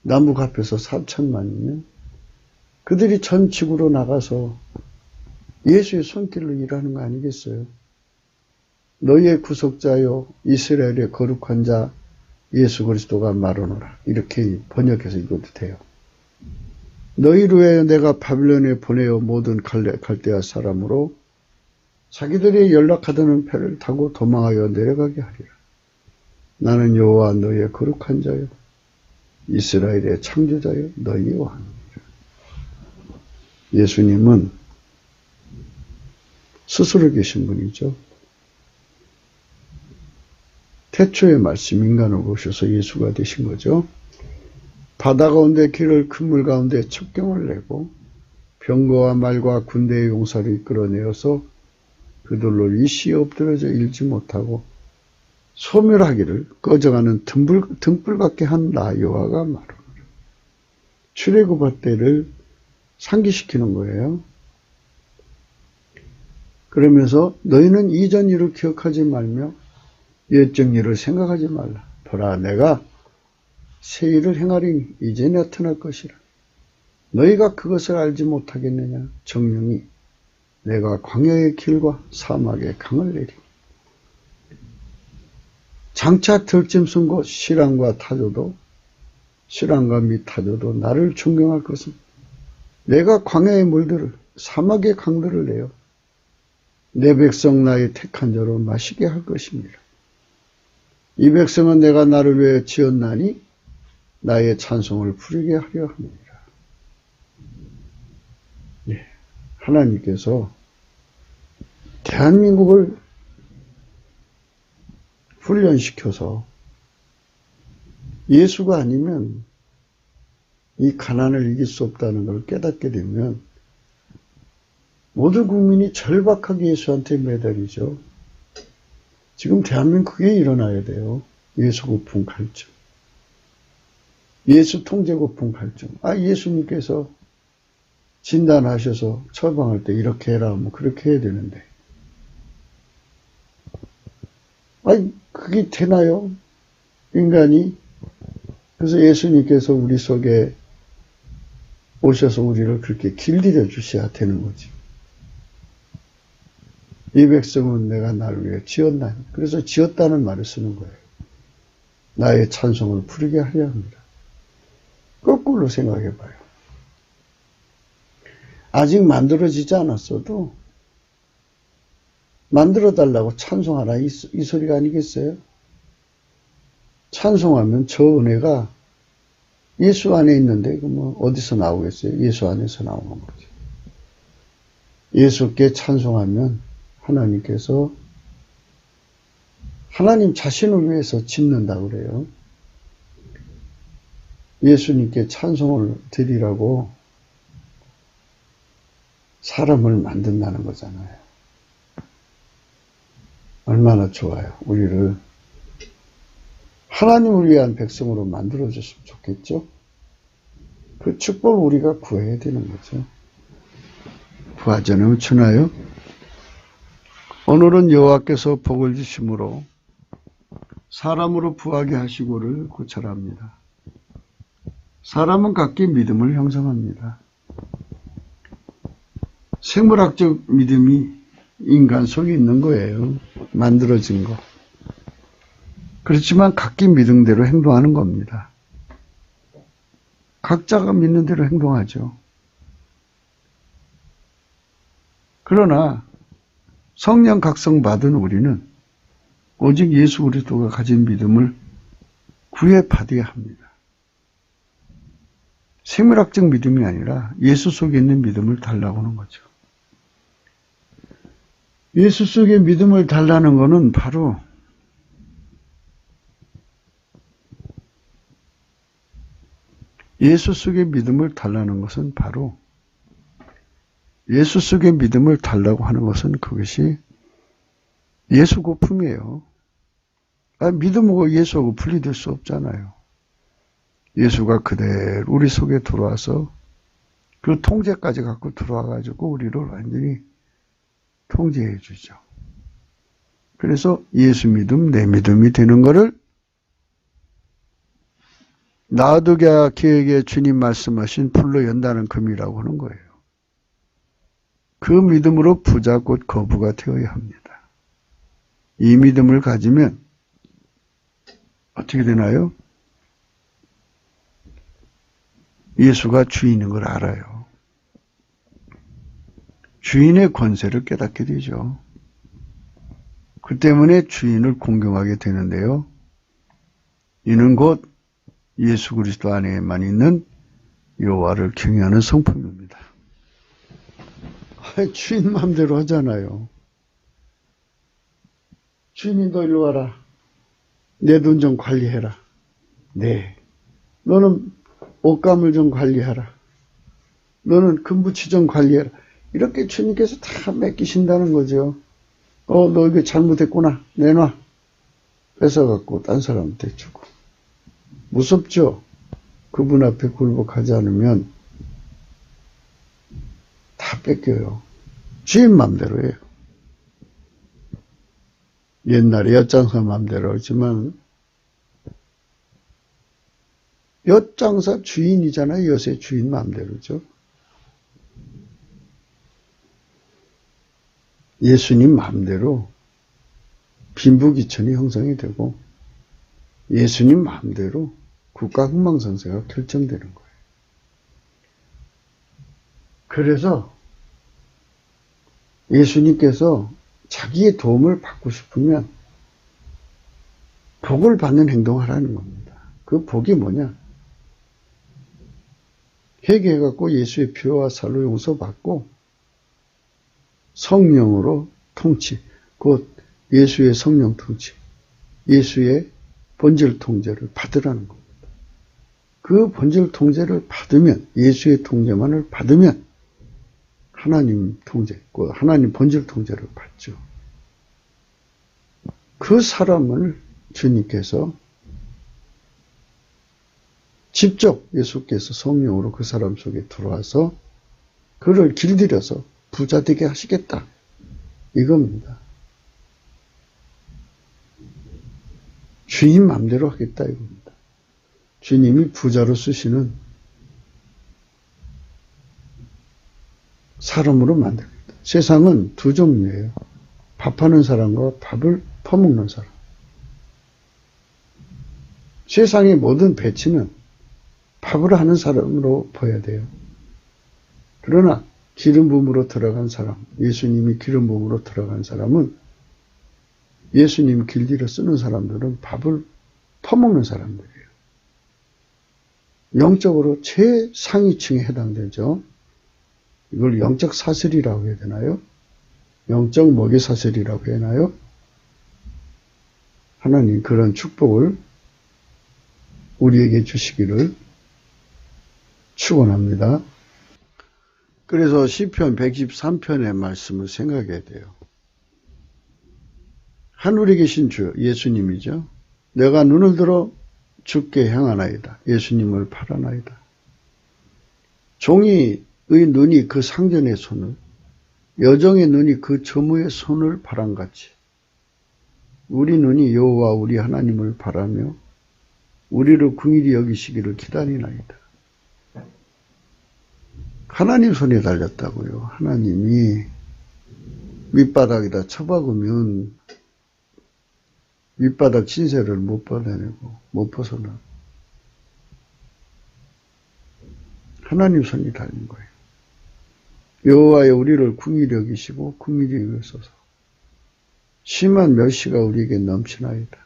남북 합해서 4천만이면 그들이 전 지구로 나가서 예수의 손길로 일하는 거 아니겠어요? 너희의 구속자요 이스라엘의 거룩한 자 예수 그리스도가 말하노라. 이렇게 번역해서 읽어도 돼요. 너희를 위하여 내가 바빌론에 보내어 모든 갈대아 사람으로 자기들이 연락하던 배를 타고 도망하여 내려가게 하리라. 나는 여호와 너희의 거룩한 자요 이스라엘의 창조자요 너희의 왕이라. 예수님은 스스로 계신 분이죠. 태초의 말씀 인간으로 오셔서 예수가 되신 거죠. 바다 가운데 길을 큰 물 가운데 첩경을 내고 병거와 말과 군대의 용사를 이끌어내어서 그들로 일시에 엎드려져 일지 못하고 소멸하기를 꺼져가는 등불 같게 한 나 여호와가 말하노라. 출애굽할 때를 상기시키는 거예요. 그러면서 너희는 이전 일을 기억하지 말며 옛적 일을 생각하지 말라. 보라 내가 새 일을 행하리니 이제 나타날 것이라. 너희가 그것을 알지 못하겠느냐. 정령이 내가 광야의 길과 사막의 강을 내리니 장차 들짐승 곧 실랑과 타조도 실랑과 미 타조도 나를 존경할 것은 내가 광야의 물들을 사막의 강들을 내어 내 백성 나의 택한 자로 마시게 할 것입니다. 이 백성은 내가 나를 위해 지었나니 나의 찬송을 부르게 하려 합니다. 네, 하나님께서 대한민국을 훈련시켜서 예수가 아니면 이 가난을 이길 수 없다는 걸 깨닫게 되면 모든 국민이 절박하게 예수한테 매달리죠. 지금 대한민국 그게 일어나야 돼요. 예수 고품 갈증. 예수 통제 고품 갈증. 예수님께서 진단하셔서 처방할 때 이렇게 해라 하면 그렇게 해야 되는데. 그게 되나요? 인간이. 그래서 예수님께서 우리 속에 오셔서 우리를 그렇게 길들여 주셔야 되는 거지. 이 백성은 내가 나를 위해 지었나니. 그래서 지었다는 말을 쓰는 거예요. 나의 찬송을 부르게 하려 합니다. 거꾸로 생각해 봐요. 아직 만들어지지 않았어도 만들어 달라고 찬송하라 이 소리가 아니겠어요? 찬송하면 저 은혜가 예수 안에 있는데 어디서 나오겠어요? 예수 안에서 나오는 거죠. 예수께 찬송하면 하나님께서 하나님 자신을 위해서 짓는다고 그래요. 예수님께 찬송을 드리라고 사람을 만든다는 거잖아요. 얼마나 좋아요. 우리를 하나님을 위한 백성으로 만들어줬으면 좋겠죠? 그 축복을 우리가 구해야 되는 거죠. 부하자 넘치나요? 오늘은 여호와께서 복을 주심으로 사람으로 부하게 하시고를 고찰합니다. 사람은 각기 믿음을 형성합니다. 생물학적 믿음이 인간 속에 있는 거예요. 만들어진 거. 그렇지만 각기 믿음대로 행동하는 겁니다. 각자가 믿는 대로 행동하죠. 그러나 성령 각성 받은 우리는 오직 예수 그리스도가 가진 믿음을 구해받아야 합니다. 생물학적 믿음이 아니라 예수 속에 있는 믿음을 달라고 하는 거죠. 예수 속에 믿음을 달라는 것은 바로 예수 속에 믿음을 달라는 것은 바로 예수 속에 믿음을 달라고 하는 것은 그것이 예수 고품이에요. 믿음하고 예수하고 분리될 수 없잖아요. 예수가 그대로 우리 속에 들어와서 그 통제까지 갖고 들어와가지고 우리를 완전히 통제해 주죠. 그래서 예수 믿음, 내 믿음이 되는 것을 놔두게 계획에 주님 말씀하신 풀로 연다는 금이라고 하는 거예요. 그 믿음으로 부자 곧 거부가 되어야 합니다. 이 믿음을 가지면 어떻게 되나요? 예수가 주인인 걸 알아요. 주인의 권세를 깨닫게 되죠. 그 때문에 주인을 공경하게 되는데요. 이는 곧 예수 그리스도 안에만 있는 여호와를 경외하는 성품입니다. 주인 마음대로 하잖아요. 주인이 너 일로 와라. 내 돈 좀 관리해라. 네. 너는 옷감을 좀 관리하라. 너는 금부치 좀 관리해라. 이렇게 주님께서 다 맡기신다는 거죠. 너 이거 잘못했구나. 내놔. 뺏어갖고 딴 사람한테 주고. 무섭죠? 그분 앞에 굴복하지 않으면 다 뺏겨요. 주인 맘대로 해요. 옛날에 엿장사 맘대로 하지만 엿장사 주인이잖아요. 엿의 주인 맘대로죠. 예수님 마음대로 빈부귀천이 형성이 되고 예수님 마음대로 국가흥망성쇠가 결정되는 거예요. 그래서 예수님께서 자기의 도움을 받고 싶으면 복을 받는 행동을 하라는 겁니다. 그 복이 뭐냐? 회개해갖고 예수의 피와 살로 용서받고 성령으로 통치, 곧 예수의 성령 통치, 예수의 본질 통제를 받으라는 겁니다. 그 본질 통제를 받으면, 예수의 통제만을 받으면 하나님 통제, 곧 하나님 본질 통제를 받죠. 그 사람을 주님께서 직접 예수께서 성령으로 그 사람 속에 들어와서 그를 길들여서 부자 되게 하시겠다. 이겁니다. 주님 마음대로 하겠다 이겁니다. 주님이 부자로 쓰시는 사람으로 만듭니다. 세상은 두 종류예요. 밥하는 사람과 밥을 퍼먹는 사람. 세상의 모든 배치는 밥을 하는 사람으로 보여야 돼요. 그러나 기름 부음으로 들어간 사람, 예수님이 기름 부음으로 들어간 사람은 예수님 길들여 쓰는 사람들은 밥을 퍼먹는 사람들이에요. 영적으로 최상위층에 해당되죠. 이걸 영적 사슬이라고 해야 되나요? 영적 먹이 사슬이라고 해야 하나요? 하나님 그런 축복을 우리에게 주시기를 축원합니다. 그래서 시편 113편의 말씀을 생각해야 돼요. 하늘에 계신 주 예수님이죠. 내가 눈을 들어 주께 향하나이다. 예수님을 바라나이다. 종이의 눈이 그 상전의 손을, 여종의 눈이 그 저무의 손을 바람같이 우리 눈이 여호와 우리 하나님을 바라며 우리를 긍휼히 여기시기를 기다리나이다. 하나님 손에 달렸다고요. 하나님이 밑바닥에다 쳐박으면 밑바닥 진세를 못 받아내고 못 벗어나. 하나님 손이 달린 거예요. 여호와여 우리를 긍휼히 여기시고 긍휼히 여기소서. 심한 멸시가 우리에게 넘치나이다.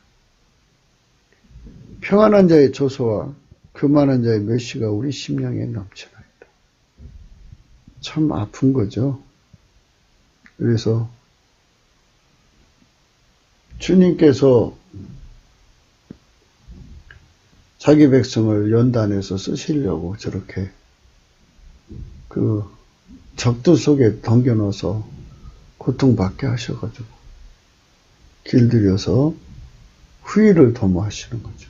평안한 자의 조소와 교만한 자의 멸시가 우리 심령에 넘치나이다. 참 아픈 거죠. 그래서 주님께서 자기 백성을 연단해서 쓰시려고 저렇게 그 적들 속에 던겨넣어서 고통받게 하셔가지고 길들여서 후일을 도모하시는 거죠.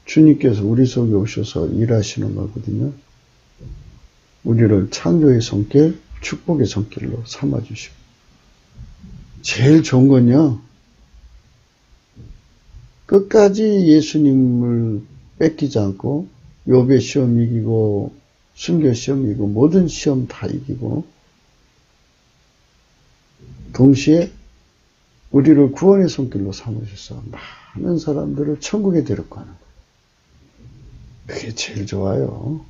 주님께서 우리 속에 오셔서 일하시는 거거든요. 우리를 창조의 손길, 축복의 손길로 삼아주시고. 제일 좋은 건요, 끝까지 예수님을 뺏기지 않고 욥의 시험 이기고 순교 시험 이기고 모든 시험 다 이기고 동시에 우리를 구원의 손길로 삼으셔서 많은 사람들을 천국에 데리고 가는 거예요. 그게 제일 좋아요.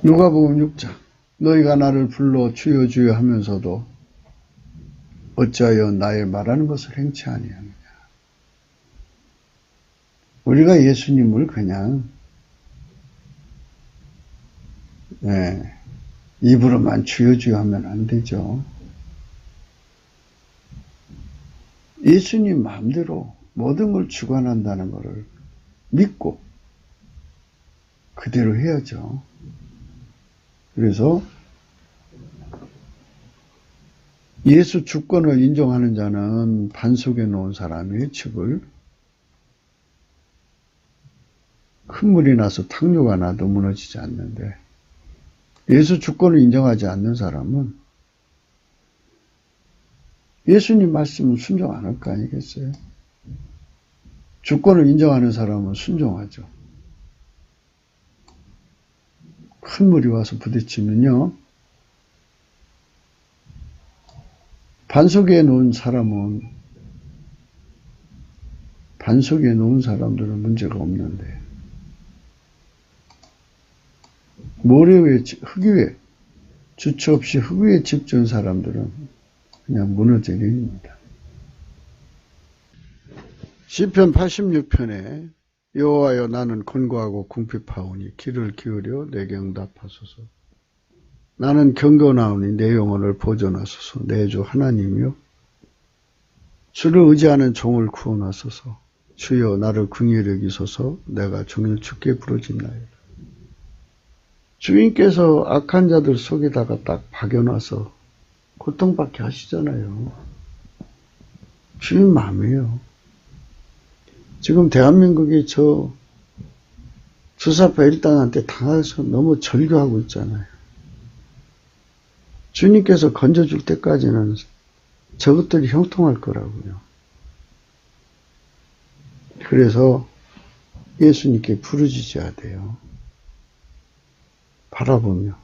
누가복음 6장 너희가 나를 불러 주여 주여 하면서도 어찌하여 나의 말하는 것을 행치 아니하느냐. 우리가 예수님을 그냥 입으로만 주여 주여 하면 안 되죠. 예수님 마음대로 모든 걸 주관한다는 것을 믿고 그대로 해야죠. 그래서 예수 주권을 인정하는 자는 반석에 놓은 사람의 칩을 큰 물이 나서 탕류가 나도 무너지지 않는데 예수 주권을 인정하지 않는 사람은 예수님 말씀은 순종 안 할 거 아니겠어요? 주권을 인정하는 사람은 순종하죠. 큰 물이 와서 부딪히면요. 반석에 놓은 사람들은 문제가 없는데 모래 위에, 흙 위에, 주체 없이 흙 위에 집 지은 사람들은 그냥 무너져 내립니다. 시편 86편에 여호와여 나는 권고하고 궁핍하오니 귀를 기울여 내게 응답하소서. 나는 경건하오니 내 영혼을 보존하소서. 내 주 하나님이여 주를 의지하는 종을 구원하소서. 주여 나를 긍휼히 여기소서. 내가 종일 주께 부르짖나이다. 주인께서 악한 자들 속에다가 딱 박여놔서 고통받게 하시잖아요. 주인 마음이에요. 지금 대한민국이 저 주사파 일당한테 당해서 너무 절규하고 있잖아요. 주님께서 건져줄 때까지는 저것들이 형통할 거라고요. 그래서 예수님께 부르짖어야 돼요. 바라보며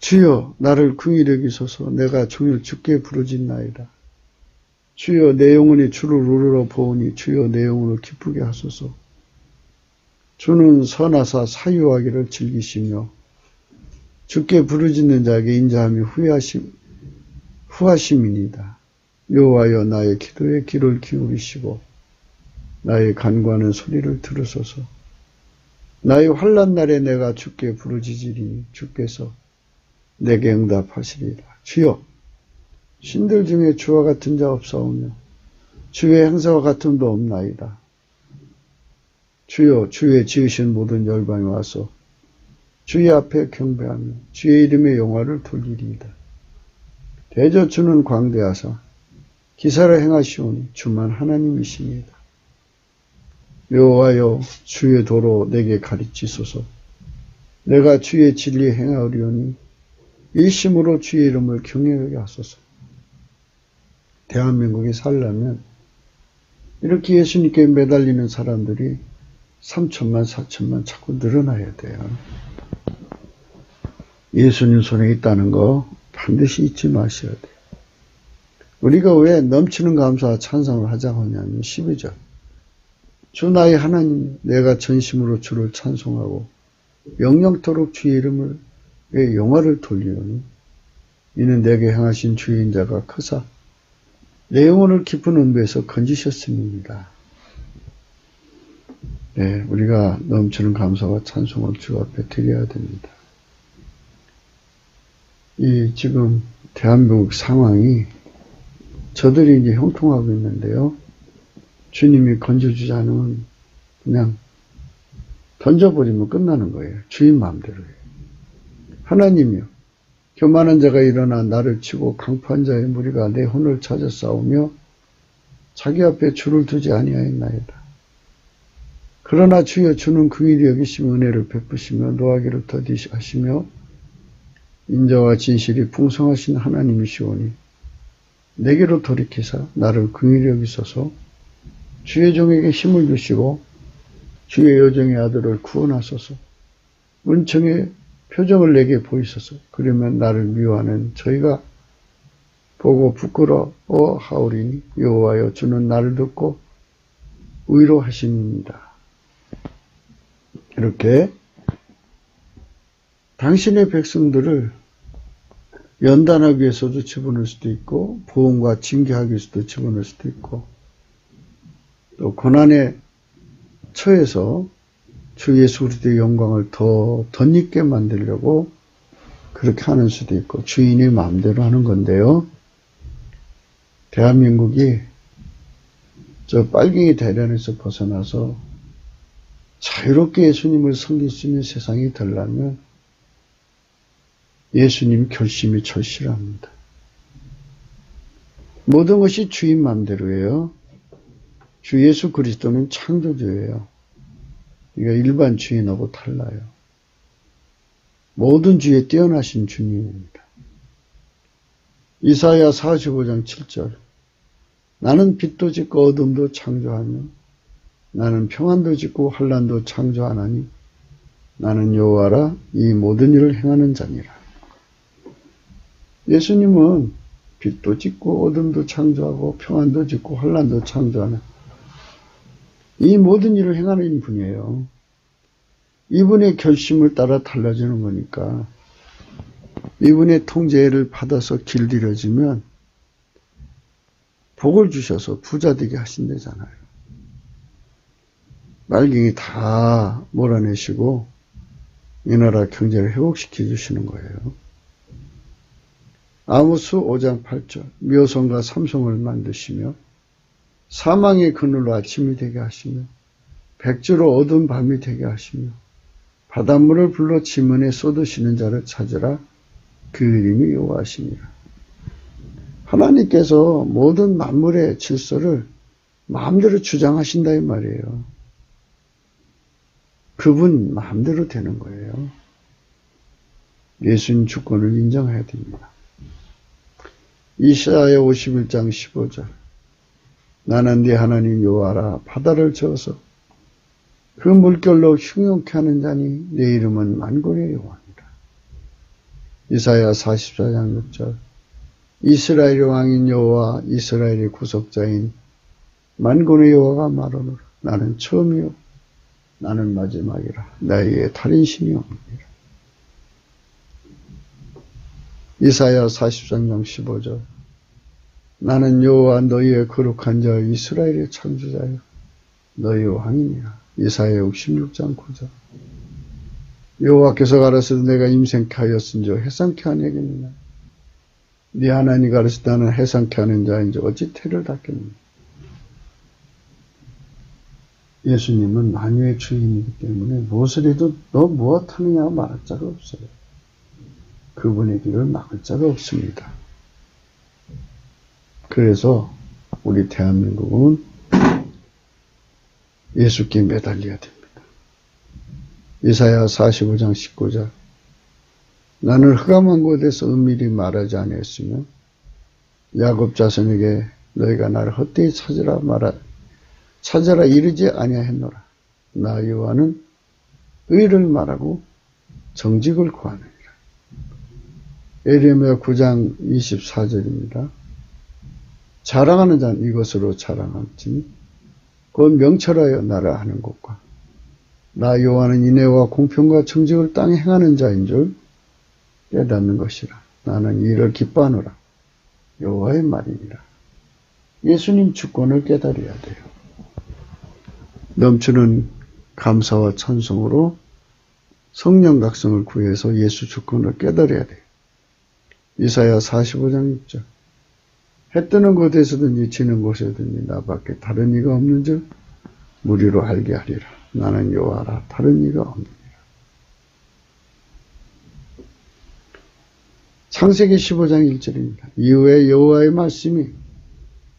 주여 나를 긍휼히 여기소서. 내가 종일 주께 부르짖나이다. 주여 내 영혼이 주를 우러러 보오니 주여 내 영혼을 기쁘게 하소서. 주는 선하사 사유하기를 즐기시며 주께 부르짖는 자에게 인자함이 후하심이니이다. 여호와여 나의 기도에 귀를 기울이시고 나의 간구하는 소리를 들으소서. 나의 환난 날에 내가 주께 부르짖으리니 주께서 내게 응답하시리라. 주여 신들 중에 주와 같은 자 없사오며 주의 행사와 같음도 없나이다. 주여 주의 지으신 모든 열방이 와서 주의 앞에 경배하며 주의 이름의 영화를 돌리리이다. 대저 주는 광대하사 기사를 행하시오니 주만 하나님이시니이다. 여호와여 주의 도로 내게 가르치소서. 내가 주의 진리 행하오리오니 일심으로 주의 이름을 경외하게 하소서. 대한민국이 살려면 이렇게 예수님께 매달리는 사람들이 3천만 4천만 자꾸 늘어나야 돼요. 예수님 손에 있다는 거 반드시 잊지 마셔야 돼요. 우리가 왜 넘치는 감사와 찬송을 하자고 하냐면 12절. 주 나의 하나님, 내가 전심으로 주를 찬송하고 영영토록 주의 이름을 왜 영화를 돌리오니 이는 내게 행하신 주의 인자가 크사 내 영혼을 깊은 음부에서 건지셨음입니다. 네, 우리가 넘치는 감사와 찬송을 주 앞에 드려야 됩니다. 이 지금 대한민국 상황이 저들이 이제 형통하고 있는데요. 주님이 건져주지 않으면 그냥 던져버리면 끝나는 거예요. 주인 마음대로예요. 하나님이요. 교만한 자가 일어나 나를 치고 강포한 자의 무리가 내 혼을 찾아 싸우며 자기 앞에 주를 두지 아니하였나이다. 그러나 주여 주는 긍휼히 여기시며 은혜를 베푸시며 노하기를 더디하시며 인자와 진실이 풍성하신 하나님이시오니 내게로 돌이키사 나를 긍휼히 여기소서 주의 종에게 힘을 주시고 주의 여종의 아들을 구원하소서 은총의 표정을 내게 보이소서 그러면 나를 미워하는 저희가 보고 부끄러워하오리니 여호와여 주는 나를 듣고 위로하십니다. 이렇게 당신의 백성들을 연단하기 위해서도 집어넣을 수도 있고 보응과 징계하기 위해서도 집어넣을 수도 있고 또 고난에 처해서 주 예수 그리스도의 영광을 더 덧입게 만들려고 그렇게 하는 수도 있고 주인의 마음대로 하는 건데요. 대한민국이 저 빨갱이 대련에서 벗어나서 자유롭게 예수님을 섬길 수 있는 세상이 되려면 예수님 결심이 절실합니다. 모든 것이 주인 마음대로예요. 주 예수 그리스도는 창조주예요. 그러니까 일반 주인하고 달라요. 모든 주에 뛰어나신 주님입니다. 이사야 45장 7절 나는 빛도 짓고 어둠도 창조하며 나는 평안도 짓고 환난도 창조하나니 나는 여호와라 이 모든 일을 행하는 자니라. 예수님은 빛도 짓고 어둠도 창조하고 평안도 짓고 환난도 창조하는 이 모든 일을 행하는 분이에요. 이분의 결심을 따라 달라지는 거니까 이분의 통제를 받아서 길들여지면 복을 주셔서 부자 되게 하신다잖아요. 말갱이 다 몰아내시고 이 나라 경제를 회복시켜 주시는 거예요. 아모스 5장 8절 묘성과 삼성을 만드시며 사망의 그늘로 아침이 되게 하시며 백주로 어두운 밤이 되게 하시며 바닷물을 불러 지문에 쏟으시는 자를 찾으라 그 이름이 여호와시니라. 하나님께서 모든 만물의 질서를 마음대로 주장하신다 이 말이에요. 그분 마음대로 되는 거예요. 예수님 주권을 인정해야 됩니다. 이사야 51장 15절 나는 네 하나님 여호와라 바다를 저어서 그 물결로 흉용케 하는 자니 내 이름은 만군의 여호와니라. 이사야 44장 6절 이스라엘의 왕인 여호와 이스라엘의 구속자인 만군의 여호와가 말하노라 나는 처음이요 나는 마지막이라 나의 다른 신이 없느니라. 이사야 43장 15절 나는 여호와 너희의 거룩한 자 이스라엘의 창조자여 너희의 왕이니라. 이사야 66장 9절 여호와께서 가라사대 내가 임생케 하였은즉 해상케 하내겠느냐 네 하나님 가라사대 나는 해상케 하는 자인지 어찌 태를 닦겠느냐. 예수님은 만유의 주인이기 때문에 무엇을 해도 너 무엇하느냐 말할 자가 없어요. 그분의 길을 막을 자가 없습니다. 그래서 우리 대한민국은 예수께 매달려야 됩니다. 이사야 45장 19절 나는 흑암한 곳에서 은밀히 말하지 아니했으며 야곱 자손에게 너희가 나를 헛되이 찾으라 이르지 아니하였노라. 나 여호와는 의를 말하고 정직을 구하느니라. 에레미야 9장 24절입니다. 자랑하는 자는 이것으로 자랑할지니 곧 명철하여 나라 하는 것과 나 여호와는 인애와 공평과 정직을 땅에 행하는 자인 줄 깨닫는 것이라. 나는 이를 기뻐하노라. 여호와의 말이니라. 예수님 주권을 깨달아야 돼요. 넘치는 감사와 찬송으로 성령 각성을 구해서 예수 주권을 깨달아야 돼요. 이사야 45장 6절. 해 뜨는 곳에서든지 지는 곳에든지 나밖에 다른 이가 없는 줄 무리로 알게 하리라. 나는 여호와라. 다른 이가 없느니라. 창세기 15장 1절입니다. 이후에 여호와의 말씀이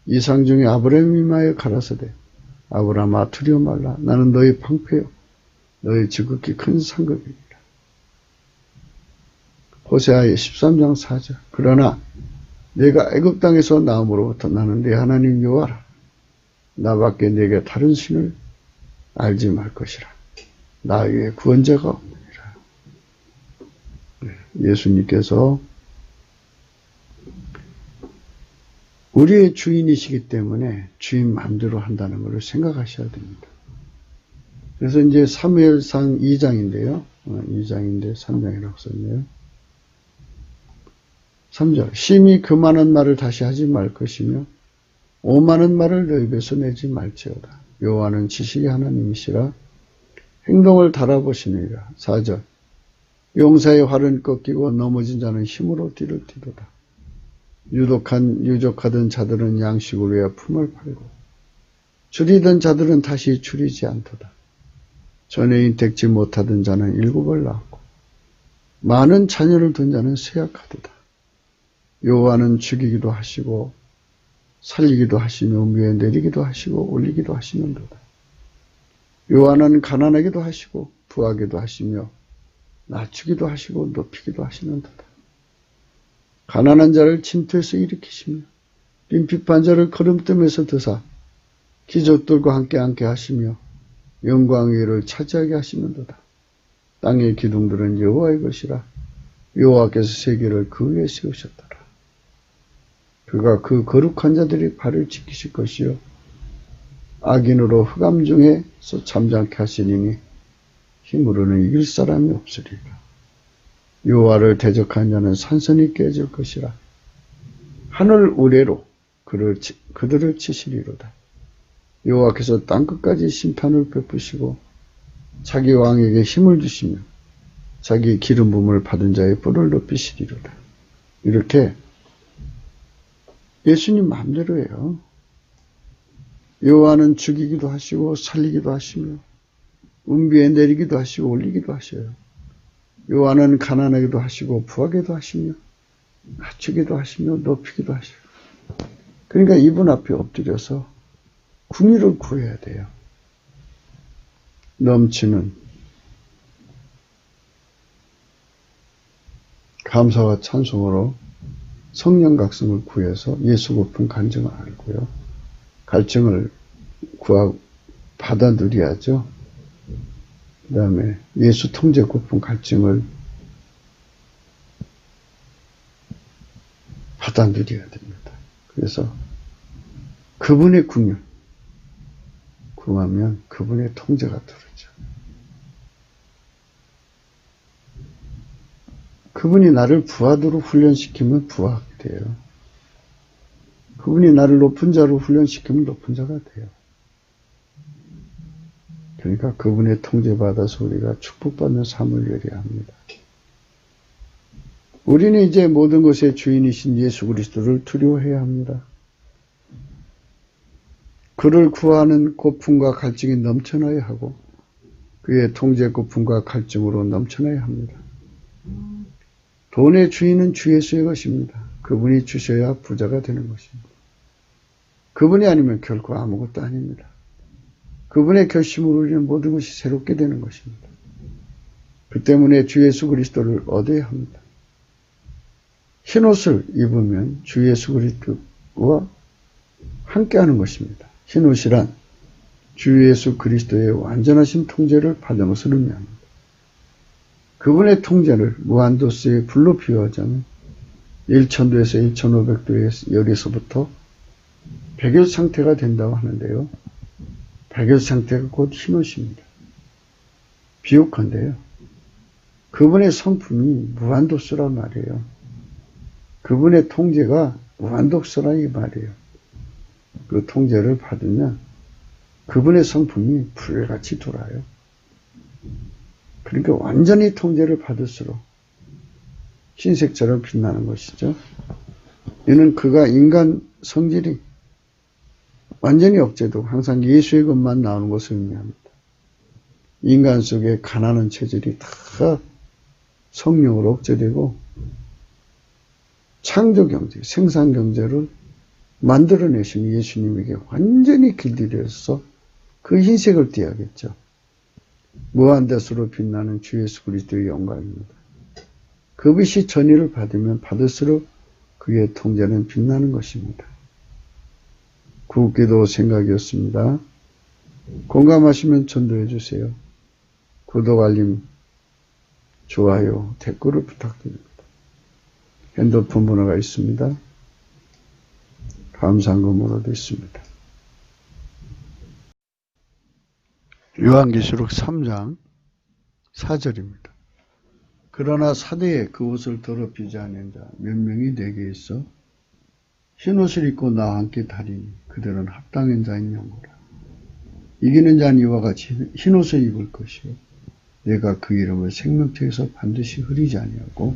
이상 중에 아브라함이 임하여 가라사대 아브라함아 두려워 말라. 나는 너의 방패요 너의 지극히 큰 상급이니라. 호세아의 13장 4절. 그러나 내가 애굽 땅에서 나옴으로부터 나는 네 하나님 여호와라. 나밖에 내게 다른 신을 알지 말 것이라. 나 위에 구원자가 없느니라. 예수님께서 우리의 주인이시기 때문에 주인 마음대로 한다는 것을 생각하셔야 됩니다. 그래서 이제 사무엘상 2장인데요. 2장인데 3장이라고 썼네요. 3절. 심히 그 많은 말을 다시 하지 말 것이며 오만한 말을 너 입에서 내지 말지어다. 여호와는 지식의 하나님이시라 행동을 달아보시느니라. 4절. 용사의 활은 꺾이고 넘어진 자는 힘으로 뒤를 뛰도다. 유족하던 자들은 양식을 위하여 품을 팔고 줄이던 자들은 다시 줄이지 않도다. 전에 인택지 못하던 자는 7을 낳았고 많은 자녀를 둔 자는 쇠약하도다. 여호와는 죽이기도 하시고 살리기도 하시며 위에 내리기도 하시고 올리기도 하시는도다. 여호와는 가난하기도 하시고 부하기도 하시며 낮추기도 하시고 높이기도 하시는도다. 가난한 자를 침투해서 일으키시며 빈핍한 자를 거름뜸에서 드사 기족들과 함께 하시며 영광의 위를 차지하게 하시는도다. 땅의 기둥들은 여호와의 것이라 여호와께서 세계를 그 위에 세우셨더라. 그가 그 거룩한 자들이 발을 지키실 것이요 악인으로 흑암 중에서 잠잠케 하시니니 힘으로는 이길 사람이 없으리라. 여호와를 대적한 자는 산산이 깨질 것이라. 하늘 우레로 그들을 치시리로다. 여호와께서 땅끝까지 심판을 베푸시고 자기 왕에게 힘을 주시며 자기 기름 부음을 받은 자의 뿔을 높이시리로다. 이렇게 예수님 마음대로 해요. 여호와는 죽이기도 하시고 살리기도 하시며 운비에 내리기도 하시고 올리기도 하셔요. 여호와는 가난하기도 하시고 부하게도 하시며 낮추기도 하시며 높이기도 하시고. 그러니까 이분 앞에 엎드려서 궁의를 구해야 돼요. 넘치는 감사와 찬송으로 성령 각성을 구해서 예수 고픈 간증을 알고요. 갈증을 받아 누려야죠. 그 다음에 예수 통제 고픈 갈증을 받아 누려야 됩니다. 그래서 그분의 궁을 구하면 그분의 통제가 들어오죠. 그분이 나를 부하도록 훈련시키면 부하가 돼요. 그분이 나를 높은 자로 훈련시키면 높은 자가 돼요. 그러니까 그분의 통제받아서 우리가 축복받는 삶을 누려야 합니다. 우리는 이제 모든 것의 주인이신 예수 그리스도를 두려워해야 합니다. 그를 구하는 고품과 갈증이 넘쳐나야 하고 그의 통제 고품과 갈증으로 넘쳐나야 합니다. 돈의 주인은 주 예수의 것입니다. 그분이 주셔야 부자가 되는 것입니다. 그분이 아니면 결코 아무것도 아닙니다. 그분의 결심으로 우리는 모든 것이 새롭게 되는 것입니다. 그 때문에 주 예수 그리스도를 얻어야 합니다. 흰옷을 입으면 주 예수 그리스도와 함께하는 것입니다. 흰옷이란 주 예수 그리스도의 완전하신 통제를 받은 것을 의미합니다. 그분의 통제를 무한도수의 불로 비유하자면 1000도에서 1500도의 열에서부터 백열 상태가 된다고 하는데요. 백열 상태가 곧 흰옷입니다. 비옥한데요. 그분의 성품이 무한독수란 말이에요. 그분의 통제가 무한독수란 이 말이에요. 그 통제를 받으면 그분의 성품이 불같이 돌아요. 그러니까 완전히 통제를 받을수록 흰색처럼 빛나는 것이죠. 이는 그가 인간 성질이 완전히 억제되고 항상 예수의 것만 나오는 것을 의미합니다. 인간 속에 가난한 체질이 다 성령으로 억제되고 창조경제, 생산경제를 만들어내신 예수님에게 완전히 길들여서 그 흰색을 띠야겠죠. 무한대수로 빛나는 주 예수 그리스도의 영광입니다. 그 빛이 전의를 받으면 받을수록 그의 통제는 빛나는 것입니다. 구기도 생각이었습니다. 공감하시면 전도해 주세요. 구독, 알림, 좋아요, 댓글을 부탁드립니다. 핸드폰 번호가 있습니다. 감상금으로도 있습니다. 요한계시록 3장 4절입니다. 그러나 사대에 그 옷을 더럽히지 않은 자 몇 명이 내게 있어 흰옷을 입고 나와 함께 다리니 그들은 합당한 자인 영고라. 이기는 자는 이와 같이 흰옷을 입을 것이요 내가 그 이름을 생명책에서 반드시 흐리지 아니하고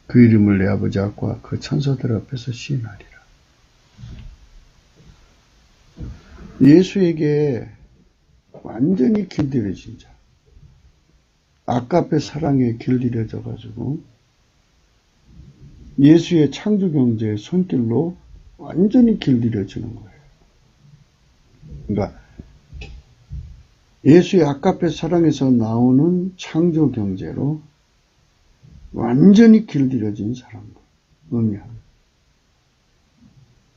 그 이름을 내 아버지 앞과 그 천사들 앞에서 시인하리라. 예수에게 완전히 길들여진 자, 아까페 사랑에 길들여져 가지고 예수의 창조경제의 손길로 완전히 길들여지는 거예요. 그러니까 예수의 아까페 사랑에서 나오는 창조경제로 완전히 길들여진 사람을 의미합니다.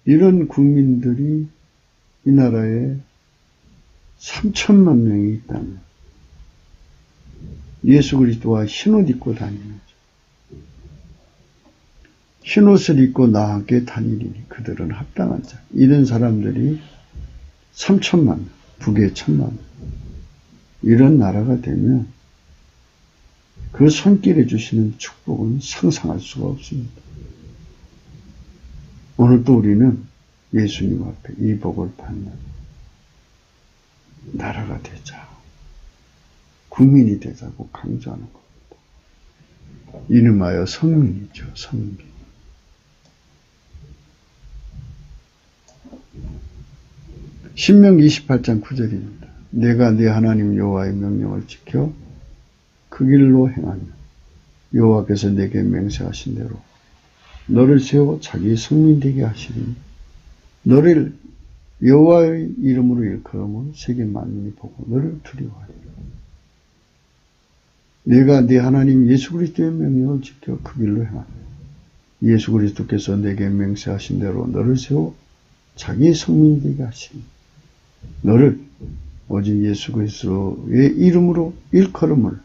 이런 국민들이 이 나라에 3천만 명이 있다면 예수 그리스도와 흰옷 입고 다니는 거죠. 흰옷을 입고 나와 함께 다니리니 그들은 합당한 자. 이런 사람들이 3천만 명, 북에 1,000만 명. 이런 나라가 되면 그 손길에 주시는 축복은 상상할 수가 없습니다. 오늘 또 우리는 예수님 앞에 이 복을 받는 나라가 되자. 국민이 되자고 강조하는 겁니다. 이름하여 성민이죠. 성민. 신명기 28장 9절입니다. 내가 네 하나님 여호와의 명령을 지켜 그 길로 행하며 여호와께서 내게 맹세하신 대로 너를 세워 자기 성민 되게 하시니 너를 여호와의 이름으로 일컬음을 세계 만민이 보고 너를 두려워하리라. 내가 네 하나님 예수 그리스도의 명령을 지켜 그 길로 행하며 예수 그리스도께서 내게 맹세하신 대로 너를 세워 자기 성민 되게 하시니 너를 오직 예수 그리스도의 이름으로 일컬음을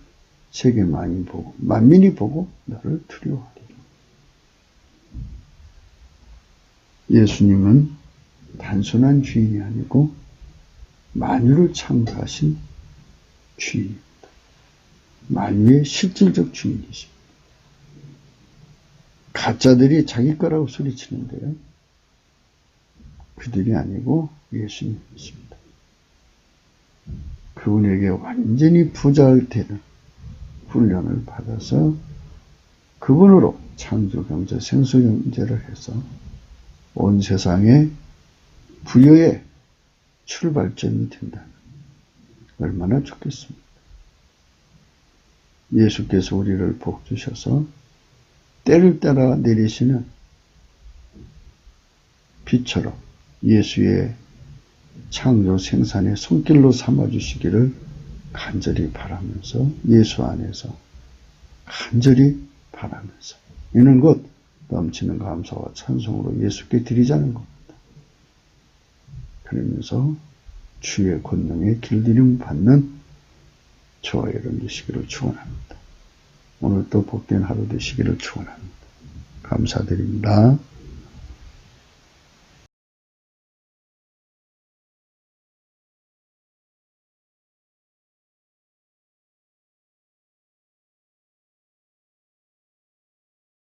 세계 만민이 보고 너를 두려워하리라. 예수님은 단순한 주인이 아니고 만유를 창조하신 주인입니다. 만유의 실질적 주인이십니다. 가짜들이 자기 거라고 소리치는데요. 그들이 아니고 예수님이십니다. 그분에게 완전히 부자되는 훈련을 받아서 그분으로 창조경제, 생수경제를 해서 온 세상에 부여의 출발점이 된다면 얼마나 좋겠습니까? 예수께서 우리를 복 주셔서 때를 따라 내리시는 빛처럼 예수의 창조 생산의 손길로 삼아주시기를 간절히 바라면서 예수 안에서 간절히 바라면서 이는 곧 넘치는 감사와 찬송으로 예수께 드리자는 겁니다. 그러면서 주의 권능에 길들임 받는 저와 여러분 되시기를 축원합니다. 오늘도 복된 하루 되시기를 축원합니다. 감사드립니다.